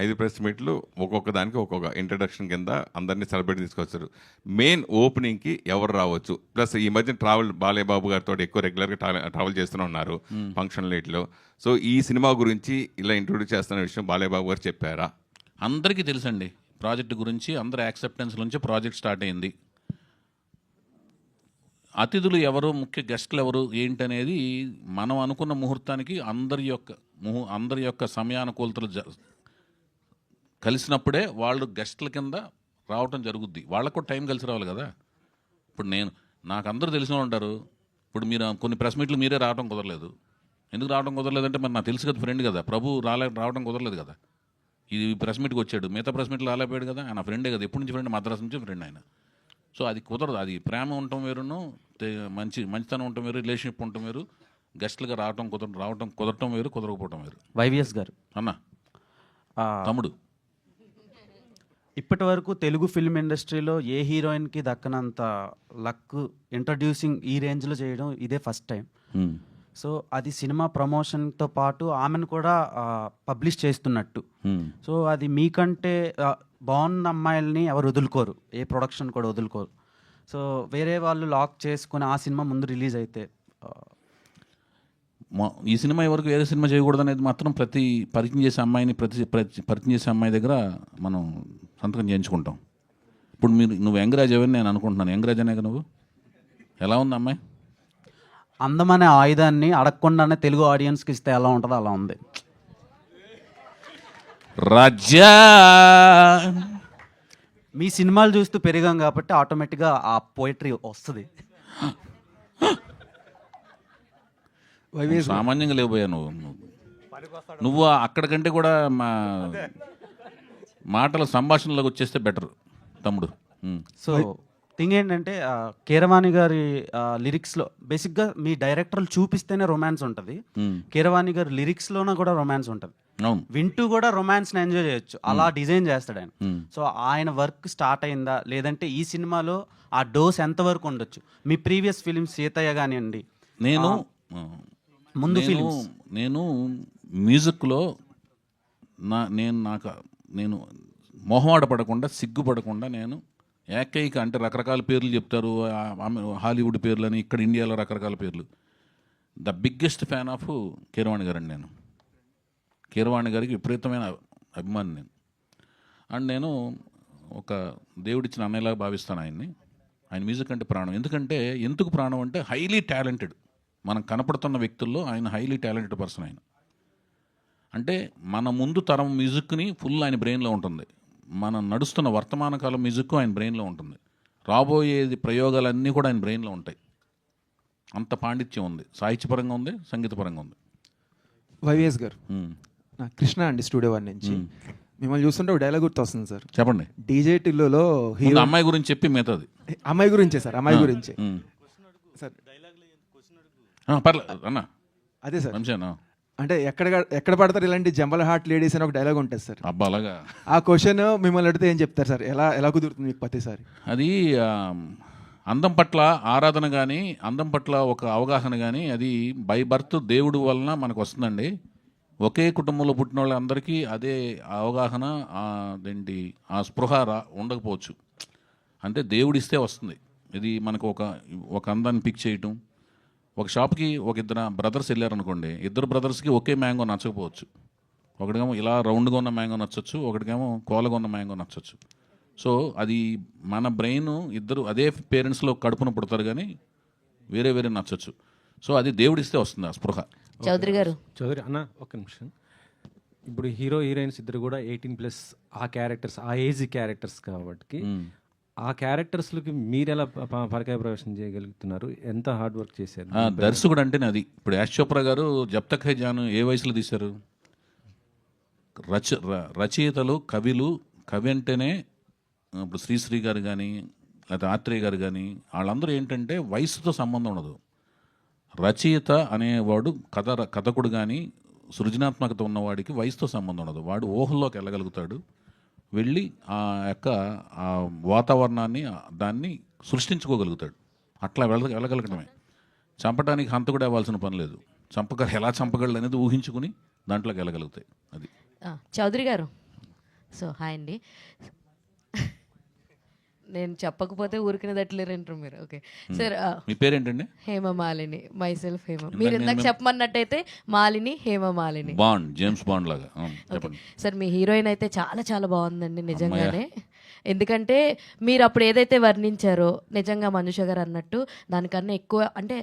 5 ప్రెస్ మీట్లు ఒక్కొక్క దానికి ఒక్కొక్క ఇంట్రడక్షన్ కింద అందరినీ సెలబ్రేట్ తీసుకొచ్చారు. మెయిన్ ఓపెనింగ్కి ఎవరు రావచ్చు, ప్లస్ ఈ మధ్య బాలయ్య బాబు గారితో ఎక్కువ రెగ్యులర్గా ట్రావెల్ చేస్తూనే ఉన్నారు ఫంక్షన్ లైట్లో. సో ఈ సినిమా గురించి ఇలా ఇంట్రొడ్యూస్ చేస్తున్న విషయం బాలయ్య బాబు గారు చెప్పారా? అందరికీ తెలుసండి ప్రాజెక్ట్ గురించి. అందరి యాక్సెప్టెన్స్ నుంచి ప్రాజెక్ట్ స్టార్ట్ అయింది. అతిథులు ఎవరు, ముఖ్య గెస్టులు ఎవరు ఏంటనేది మనం అనుకున్న ముహూర్తానికి అందరి యొక్క సమయానుకూలతలు కలిసినప్పుడే వాళ్ళు గెస్టుల కింద రావటం జరుగుద్ది. వాళ్ళకు కూడా టైం కలిసి రావాలి కదా. ఇప్పుడు నాకు అందరూ తెలిసిన వాళ్ళు ఉంటారు. ఇప్పుడు మీరు కొన్ని ప్రెస్ మీట్లు మీరే రావడం కుదరలేదు. ఎందుకు రావడం కుదరలేదంటే మరి నాకు తెలుసు కదా, ఫ్రెండ్ కదా. ప్రభు రావడం కుదరలేదు కదా, ఈ ప్రెస్ మీట్కి వచ్చాడు. మిగతా ప్రెస్ మీట్లు రాలేపోయాడు కదా, ఆయన ఫ్రెండే కదా, ఎప్పటి నుంచి ఫ్రెండ్, మద్రాసు నుంచి ఫ్రెండ్ ఆయన. సో అది కుదరదు. అది ప్రేమ ఉండటం వేరును, మంచితనం ఉండటం వేరు, రిలేషన్షిప్ ఉండటం వేరు. గెస్టులుగా రావటం కుదరటం వేరు, కుదరకపోవటం వేరు. వైవిఎస్ గారు అన్న తమ్ముడు, ఇప్పటి వరకు తెలుగు ఫిల్మ్ ఇండస్ట్రీలో ఏ హీరోయిన్కి దక్కనంత లక్ ఇంట్రడ్యూసింగ్ ఈ రేంజ్లో చేయడం ఇదే ఫస్ట్ టైం. సో అది సినిమా ప్రమోషన్తో పాటు ఆమెను కూడా పబ్లిష్ చేస్తున్నట్టు. సో అది మీకంటే బాగున్న అమ్మాయిల్ని ఎవరు వదులుకోరు, ఏ ప్రొడక్షన్ కూడా వదులుకోరు. సో వేరే వాళ్ళు లాక్ చేసుకుని ఆ సినిమా ముందు రిలీజ్ అయితే ఈ సినిమా ఎవరికి వేరే సినిమా చేయకూడదు అనేది మాత్రం ప్రతి పరిచయం చేసే అమ్మాయిని పరిచయం చేసే అమ్మాయి దగ్గర మనం సంతకం చేయించుకుంటాం. ఇప్పుడు నువ్వు యంగరాజ్ అవని నేను అనుకుంటున్నాను. యంగరాజ్ అనే నువ్వు ఎలా ఉంది అమ్మాయి? అందమనే ఆయుధాన్ని అడగకుండానే తెలుగు ఆడియన్స్కి ఇస్తే ఎలా ఉంటుందో అలా ఉంది. రాజా మీ సినిమాలు చూస్తూ పెరిగాం కాబట్టి ఆటోమేటిక్గా ఆ పోయిటరీ వస్తుంది. సామాన్యంగా లేకపోయా నువ్వు అక్కడికంటే కూడా మాటల సంభాషణలోకి వచ్చేస్తే బెటర్ తమ్ముడు. సో థింగ్ ఏంటంటే కీరవాణి గారి లిరిక్స్లో బేసిక్గా మీ డైరెక్టర్లు చూపిస్తేనే రొమాన్స్ ఉంటుంది. కీరవాణి గారి లిరిక్స్లోనే కూడా రొమాన్స్ ఉంటుంది. వింటూ కూడా రొమాన్స్ని ఎంజాయ్ చేయొచ్చు, అలా డిజైన్ చేస్తాడు ఆయన. సో ఆయన వర్క్ స్టార్ట్ అయిందా లేదంటే ఈ సినిమాలో ఆ డోస్ ఎంతవరకు ఉండొచ్చు? మీ ప్రీవియస్ ఫిలిమ్స్ సీతయ్య కానివ్వండి, ముందు ఫిలిమ్స్, నేను మ్యూజిక్లో నేను మొహమాట పడకుండా, సిగ్గుపడకుండా, నేను ఏకైక అంటే రకరకాల పేర్లు చెప్తారు హాలీవుడ్ పేర్లు అని, ఇక్కడ ఇండియాలో రకరకాల పేర్లు. The biggest fan of Keeravani గారండి నేను. కీరవాణి గారికి విపరీతమైన అభిమాని నేను. అండ్ నేను ఒక దేవుడిచ్చిన అన్నయ్యలాగా భావిస్తాను ఆయన్ని. ఆయన మ్యూజిక్ అంటే ప్రాణం. ఎందుకు ప్రాణం అంటే హైలీ టాలెంటెడ్. మనం కనపడుతున్న వ్యక్తుల్లో ఆయన హైలీ టాలెంటెడ్ పర్సన్ ఆయన. అంటే మన ముందు తరం మ్యూజిక్ని ఫుల్ ఆయన బ్రెయిన్లో ఉంటుంది. మనం నడుస్తున్న వర్తమాన కాలం మ్యూజిక్ ఆయన బ్రెయిన్లో ఉంటుంది. రాబోయేది ప్రయోగాలన్నీ కూడా ఆయన బ్రెయిన్లో ఉంటాయి. అంత పాండిత్యం ఉంది. సాహిత్యపరంగా ఉంది, సంగీతపరంగా ఉంది. వైవిఎస్ గారు, నా కృష్ణ అండి, స్టూడియో 1 నుంచి. మిమ్మల్ని చూస్తుంటే ఒక డైలాగ్ గుర్తు వస్తుంది సార్. చెప్పండి. డీజే టిల్లులో హీరో అమ్మాయి గురించి చెప్పి మిగతాది. అమ్మాయి గురించే సార్, అమ్మాయి గురించే సార్. పర్లేదు అన్న. అదే సార్, మంచిగా అంటే ఎక్కడ పడతారు ఇలాంటి జంబల్ హార్ట్ లేడీస్ అని ఒక డైలాగ్ ఉంటుంది సార్. అబ్బా అలాగా. ఆ క్వశ్చన్ మిమ్మల్ని అడిగితే ఏం చెప్తారు సార్? ఎలా కుదురుతుంది మీకు ప్రతిసారి? అది అందం పట్ల ఆరాధన కానీ, అందం పట్ల ఒక అవగాహన కానీ, అది బై బర్త్ దేవుడు వలన మనకు వస్తుందండి. ఒకే కుటుంబంలో పుట్టిన వాళ్ళందరికీ అదే అవగాహన, అదేంటి ఆ స్పృహ ఉండకపోవచ్చు. అంటే దేవుడిస్తే వస్తుంది. ఇది మనకు ఒక అందాన్ని పిక్ చేయటం. ఒక షాప్కి ఒక ఇద్దరు బ్రదర్స్ వెళ్ళారనుకోండి, ఇద్దరు బ్రదర్స్కి ఒకే మ్యాంగో నచ్చకపోవచ్చు. ఒకటికేమో ఇలా రౌండ్గా ఉన్న మ్యాంగో నచ్చవచ్చు, ఒకటికేమో కోలగా ఉన్న మ్యాంగో నచ్చవచ్చు. సో అది మన బ్రెయిన్ ఇద్దరు అదే పేరెంట్స్లో కడుపున పుడతారు కానీ వేరే వేరే నచ్చచ్చు. సో అది దేవుడిస్తే వస్తుంది ఆ స్పృహ. చౌదరి అన్న ఒక్క నిమిషం. ఇప్పుడు హీరో హీరోయిన్స్ ఇద్దరు కూడా 18+ ఆ క్యారెక్టర్స్, ఆ ఏజ్ క్యారెక్టర్స్ కాబట్టి ఆ క్యారెక్టర్స్లకి మీరు ఎలా పరకాయ ప్రవేశం చేయగలుగుతున్నారు? ఎంత హార్డ్ వర్క్ చేశారు? దర్శకుడు అంటేనే అది. ఇప్పుడు యాష్ చోప్రా గారు జబ్ తక్ హై జాన్ ఏ వయసులో తీశారు? రచయితలు, కవి అంటేనే ఇప్పుడు శ్రీశ్రీ గారు కానీ, లేకపోతే ఆత్రేయ గారు కానీ, వాళ్ళందరూ ఏంటంటే వయసుతో సంబంధం ఉండదు. రచయిత అనేవాడు కథకుడు కానీ, సృజనాత్మకత ఉన్నవాడికి వయసుతో సంబంధం ఉండదు. వాడు ఊహల్లోకి వెళ్ళగలుగుతాడు, వెళ్ళి ఆ యొక్క ఆ వాతావరణాన్ని దాన్ని సృష్టించుకోగలుగుతాడు. అట్లా వెళ్ళగలగడమే. చంపడానికి హంతకుడు అవ్వాల్సిన పని లేదు. ఎలా చంపగలడు అనేది ఊహించుకుని దాంట్లోకి వెళ్ళగలుగుతాయి. అది. చౌదరి గారు, సో హాయ్ అండి. నేను చెప్పకపోతే ఊరికినదట్లేరంటారు మీరు. ఓకే సార్, మీ పేరేంటండి? హేమమాలిని. మైసెల్ఫ్ హేమ. మీరు ఇందాక చెప్పమన్నట్టయితే Malini, Hemamalini. Bond, James Bond లాగా. సార్ మీ హీరోయిన్ అయితే చాలా చాలా బాగుందండి నిజంగానే. ఎందుకంటే మీరు అప్పుడు ఏదైతే వర్ణించారో నిజంగా మంజుష గారు అన్నట్టు దానికన్నా ఎక్కువ, అంటే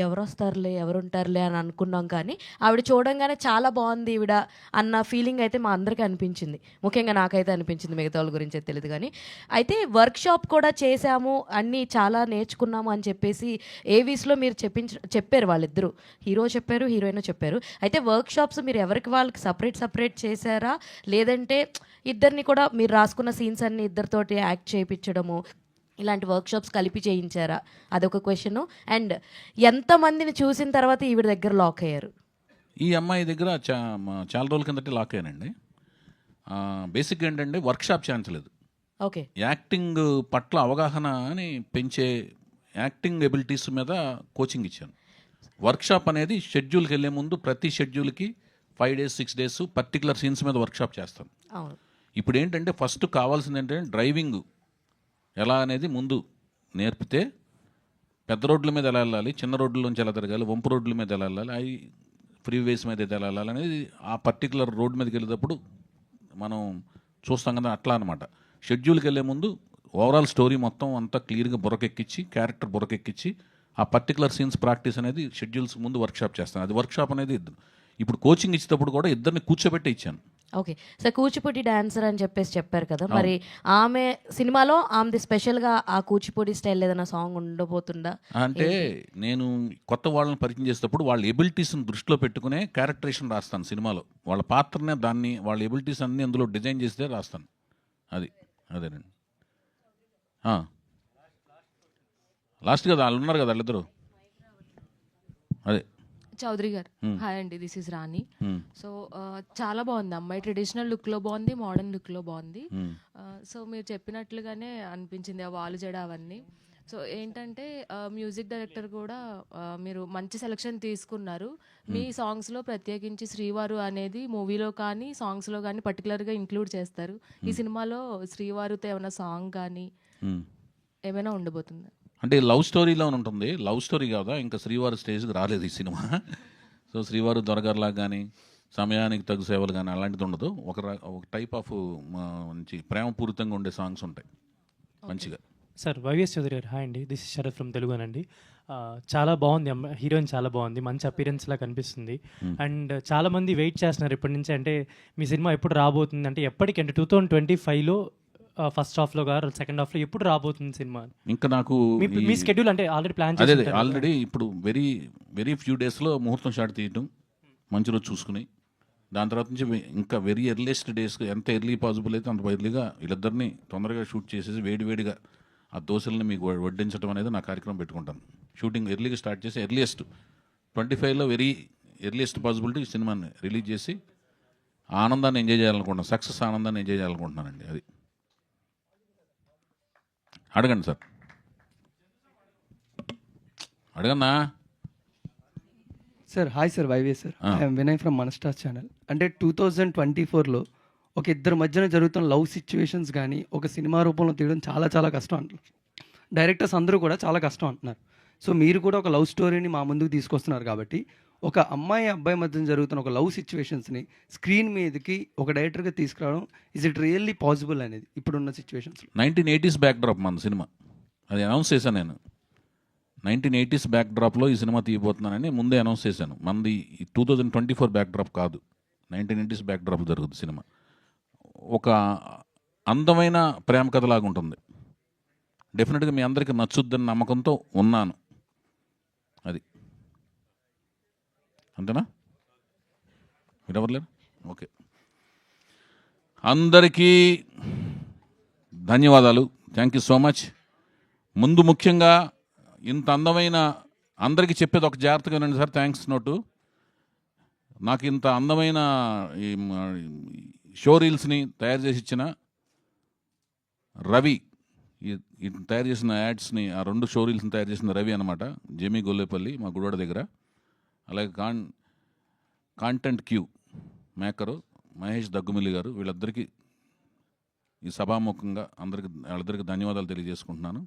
ఎవరు వస్తారులే ఎవరు ఉంటారులే అని అనుకున్నాం, కానీ ఆవిడ చూడంగానే చాలా బాగుంది ఈవిడ అన్న ఫీలింగ్ అయితే మా అందరికీ అనిపించింది. ముఖ్యంగా నాకైతే అనిపించింది, మిగతా వాళ్ళ గురించి అయితే తెలియదు కానీ. అయితే వర్క్షాప్ కూడా చేశాము, అన్నీ చాలా నేర్చుకున్నాము అని చెప్పేసి ఏవీస్లో మీరు చెప్పారు. వాళ్ళిద్దరూ, హీరో చెప్పారు, హీరోయిన్ చెప్పారు. అయితే వర్క్షాప్స్ మీరు ఎవరికి వాళ్ళకి సపరేట్ చేశారా, లేదంటే ఇద్దరిని కూడా మీరు రాసుకున్న సీన్స్ అన్ని ఇద్దరితోటి యాక్ట్ చేయించడము, ఇలాంటి వర్క్షాప్స్ కలిపి చేయించారా? అదొక క్వశ్చను. అండ్ ఎంతమందిని చూసిన తర్వాత ఈవిడ దగ్గర లాక్ అయ్యారు? ఈ అమ్మాయి దగ్గర చాలా రోజుల కిందటే లాక్ అయ్యానండి. బేసిక్గా ఏంటంటే వర్క్షాప్ చేయించలేదు. ఓకే. యాక్టింగ్ పట్ల అవగాహనని పెంచే యాక్టింగ్ ఎబిలిటీస్ మీద కోచింగ్ ఇచ్చాను. వర్క్షాప్ అనేది షెడ్యూల్కి వెళ్ళే ముందు ప్రతి షెడ్యూల్కి 5 days 6 days పర్టికులర్ సీన్స్ మీద వర్క్షాప్ చేస్తాను. ఇప్పుడు ఏంటంటే ఫస్ట్ కావాల్సింది ఏంటంటే డ్రైవింగ్ ఎలా అనేది ముందు నేర్పితే, పెద్ద రోడ్ల మీద ఎలా వెళ్ళాలి, చిన్న రోడ్ల నుంచి ఎలా తిరగాలి, వంపు రోడ్ల మీద ఎలా వెళ్ళాలి, అవి ఫ్రీవేస్ మీద ఎలా వెళ్ళాలి అనేది ఆ పర్టికులర్ రోడ్ మీదకి వెళ్ళేటప్పుడు మనం చూస్తాం కదా. అట్లా అనమాట. షెడ్యూల్కి వెళ్ళే ముందు ఓవరాల్ స్టోరీ మొత్తం అంతా క్లియర్గా బుర్రకెక్కించి, క్యారెక్టర్ బుర్రకెక్కించి ఆ పర్టికులర్ సీన్స్ ప్రాక్టీస్ అనేది షెడ్యూల్స్ ముందు వర్క్షాప్ చేస్తాను. అది వర్క్షాప్ అనేది ఇప్పుడు కోచింగ్ ఇచ్చేటప్పుడు కూడా ఇద్దరిని కూర్చోబెట్టి ఇచ్చాను. ఓకే సార్, కూచిపూడి డాన్సర్ అని చెప్పారు కదా, మరి ఆమె సినిమాలో ఆమెది స్పెషల్గా ఆ కూచిపూడి స్టైల్ ఏదైనా సాంగ్ ఉండబోతుందా? అంటే నేను కొత్త వాళ్ళని పరిచయం చేసేటప్పుడు వాళ్ళ ఎబిలిటీస్ని దృష్టిలో పెట్టుకునే క్యారెక్టరేషన్ రాస్తాను సినిమాలో. వాళ్ళ పాత్రనే దాన్ని వాళ్ళ ఎబిలిటీస్ అన్నీ అందులో డిజైన్ చేస్తే రాస్తాను. అదేనండి. లాస్ట్ కదా వాళ్ళు ఉన్నారు కదా వాళ్ళిద్దరు. అదే చౌదరి గారు, హాయ్ అండి, దిస్ ఇస్ రాణి. సో చాలా బాగుంది అమ్మాయి, ట్రెడిషనల్ లుక్లో బాగుంది, మోడర్న్ లుక్లో బాగుంది. సో మీరు చెప్పినట్లుగానే అనిపించింది ఆ వాలు జడ అవన్నీ. సో ఏంటంటే మ్యూజిక్ డైరెక్టర్ కూడా మీరు మంచి సెలెక్షన్ తీసుకున్నారు. మీ సాంగ్స్లో ప్రత్యేకించి శ్రీవారు అనేది మూవీలో కానీ సాంగ్స్లో కానీ పర్టికులర్గా ఇంక్లూడ్ చేస్తారు. ఈ సినిమాలో శ్రీవారితో ఏమైనా సాంగ్ కానీ ఏమైనా ఉండబోతుందా? అంటే లవ్ స్టోరీలో ఉంటుంది, లవ్ స్టోరీ కాదా, ఇంకా శ్రీవారు స్టేజ్కి రాలేదు ఈ సినిమా. సో శ్రీవారు దొరగారులాగా కానీ సమయానికి తగు సేవలు కానీ అలాంటిది ఉండదు. ఒక టైప్ ఆఫ్ మంచి ప్రేమపూరితంగా ఉండే సాంగ్స్ ఉంటాయి మంచిగా. సార్ వైవిఎస్ చౌదరి గారు, హాయ్ అండి, దిస్ ఇస్ శరత్ ఫ్రమ్ తెలుగునండి. చాలా బాగుంది, హీరోయిన్ చాలా బాగుంది, మంచి అపీరెన్స్ లా కనిపిస్తుంది. అండ్ చాలా మంది వెయిట్ చేస్తున్నారు ఇప్పటి నుంచి, అంటే మీ సినిమా ఎప్పుడు రాబోతుంది, అంటే ఎప్పటికి, అంటే 2025లో ఫస్ట్ హాఫ్లో గారు సెకండ్ హాఫ్లో ఎప్పుడు రాబోతుంది సినిమా? ఇంకా నాకు మీ స్కెడ్యూల్ అంటే ఆల్రెడీ ప్లాన్ అదే చేసి ఆల్రెడీ ఇప్పుడు వెరీ ఫ్యూ డేస్లో ముహూర్తం షాట్ తీయటం, మంచి రోజు చూసుకుని దాని తర్వాత నుంచి ఇంకా వెరీ ఎర్లీయెస్ట్ డేస్కి ఎంత ఎర్లీ పాసిబుల్ అయితే అంత ఎర్లీగా వీళ్ళిద్దరిని తొందరగా షూట్ చేసేసి వేడివేడిగా ఆ దోశల్ని మీకు వడ్డించడం అనేది నా కార్యక్రమం పెట్టుకుంటాను. షూటింగ్ ఎర్లీగా స్టార్ట్ చేసి ఎర్లీయెస్ట్ 25లో వెరీ ఎర్లీయెస్ట్ పాసిబిలిటీ సినిమాని రిలీజ్ చేసి ఆనందాన్ని ఎంజాయ్ చేయాలనుకుంటున్నాను, సక్సెస్ ఆనందాన్ని ఎంజాయ్ చేయాలనుకుంటున్నానండి. అది అడగండి సార్, అడగన్నా. Sir hi sir, YVS sir, I'm Vinay from మన స్టార్ ఛానల్. అంటే 2024లో ఒక ఇద్దరు మధ్యన జరుగుతున్న లవ్ సిచ్యువేషన్స్ కానీ ఒక సినిమా రూపంలో తీయడం చాలా చాలా కష్టం అంటున్నారు. డైరెక్టర్స్ అందరూ కూడా చాలా కష్టం అంటున్నారు. సో మీరు కూడా ఒక లవ్ స్టోరీని మా ముందుకు తీసుకొస్తున్నారు కాబట్టి ఒక అమ్మాయి అబ్బాయి మధ్యన జరుగుతున్న ఒక లవ్ సిచ్యువేషన్స్ని స్క్రీన్ మీదకి ఒక డైరెక్టర్గా తీసుకురావడం ఇస్ ఇట్ రియల్లీ పాసిబుల్ అనేది ఇప్పుడున్న సిచ్యువేషన్స్లో? 1980s బ్యాక్డ్రాప్ మన సినిమా, అది అనౌన్స్ చేశాను నేను. 1980s బ్యాక్డ్రాప్లో ఈ సినిమా తీయబోతున్నానని ముందే అనౌన్స్ చేశాను. మనది 2024 బ్యాక్డ్రాప్ కాదు, 1980s బ్యాక్డ్రాప్ జరుగుతుంది సినిమా. ఒక అందమైన ప్రేమ కథలాగా ఉంటుంది. డెఫినెట్గా మీ అందరికీ నచ్చుద్దని నమ్మకంతో ఉన్నాను. అది అంతేనా? మీరెవరు లేరు? ఓకే, అందరికీ ధన్యవాదాలు, థ్యాంక్ యూ సో మచ్. ముందు ముఖ్యంగా ఇంత అందమైన, అందరికీ చెప్పేది ఒక జాగ్రత్తగా ఉండండి సార్, థ్యాంక్స్ నోటు. నాకు ఇంత అందమైన ఈ షో రీల్స్ని తయారు చేసి ఇచ్చిన రవి, ఈ తయారు చేసిన యాడ్స్ని, ఆ 2 షో రీల్స్ని తయారు చేసిన రవి అనమాట, జెమీ గొల్లేపల్లి మా గుడివాడ దగ్గర. అలాగే కాంటెంట్ క్యూ మేకరు మహేష్ దగ్గుమిల్లి గారు, వీళ్ళిద్దరికీ ఈ సభాముఖంగా వాళ్ళిద్దరికి ధన్యవాదాలు తెలియజేసుకుంటున్నాను.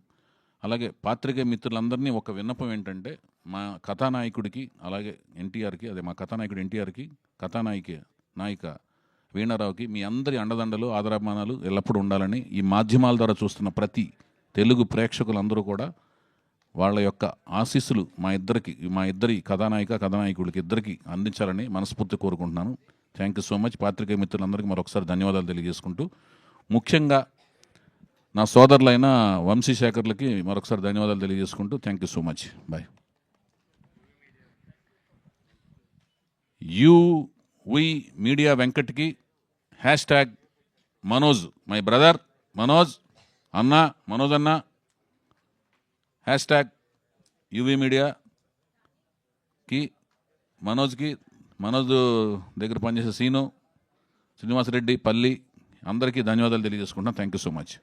అలాగే పాత్రికేయ మిత్రులందరినీ ఒక విన్నపం ఏంటంటే, మా కథానాయకుడికి అలాగే ఎన్టీఆర్కి, అదే మా కథానాయకుడు ఎన్టీఆర్కి, నాయిక వీణారావుకి మీ అందరి అండదండలు ఆదరాభిమానాలు ఎల్లప్పుడూ ఉండాలని ఈ మాధ్యమాల ద్వారా చూస్తున్న ప్రతి తెలుగు ప్రేక్షకులందరూ కూడా వాళ్ళ యొక్క ఆశీస్సులు మా ఇద్దరి కథానాయకుడికి ఇద్దరికి అందించాలని మనస్ఫూర్తి కోరుకుంటున్నాను. Thank you so much. పాత్రికేయ మిత్రులందరికీ మరొకసారి ధన్యవాదాలు తెలియజేసుకుంటూ, ముఖ్యంగా నా సోదరులైన వంశీశేఖర్లకి మరొకసారి ధన్యవాదాలు తెలియజేసుకుంటూ thank you so much. Bye. V media వెంకట్కి #మనోజ్, మై బ్రదర్ మనోజ్ అన్న, #UV మీడియాకి మనోజ్ దగ్గర పనిచేసే శ్రీనివాసరెడ్డి, పల్లి అందరికీ ధన్యవాదాలు తెలియజేసుకుంటున్నాను. Thank you so much.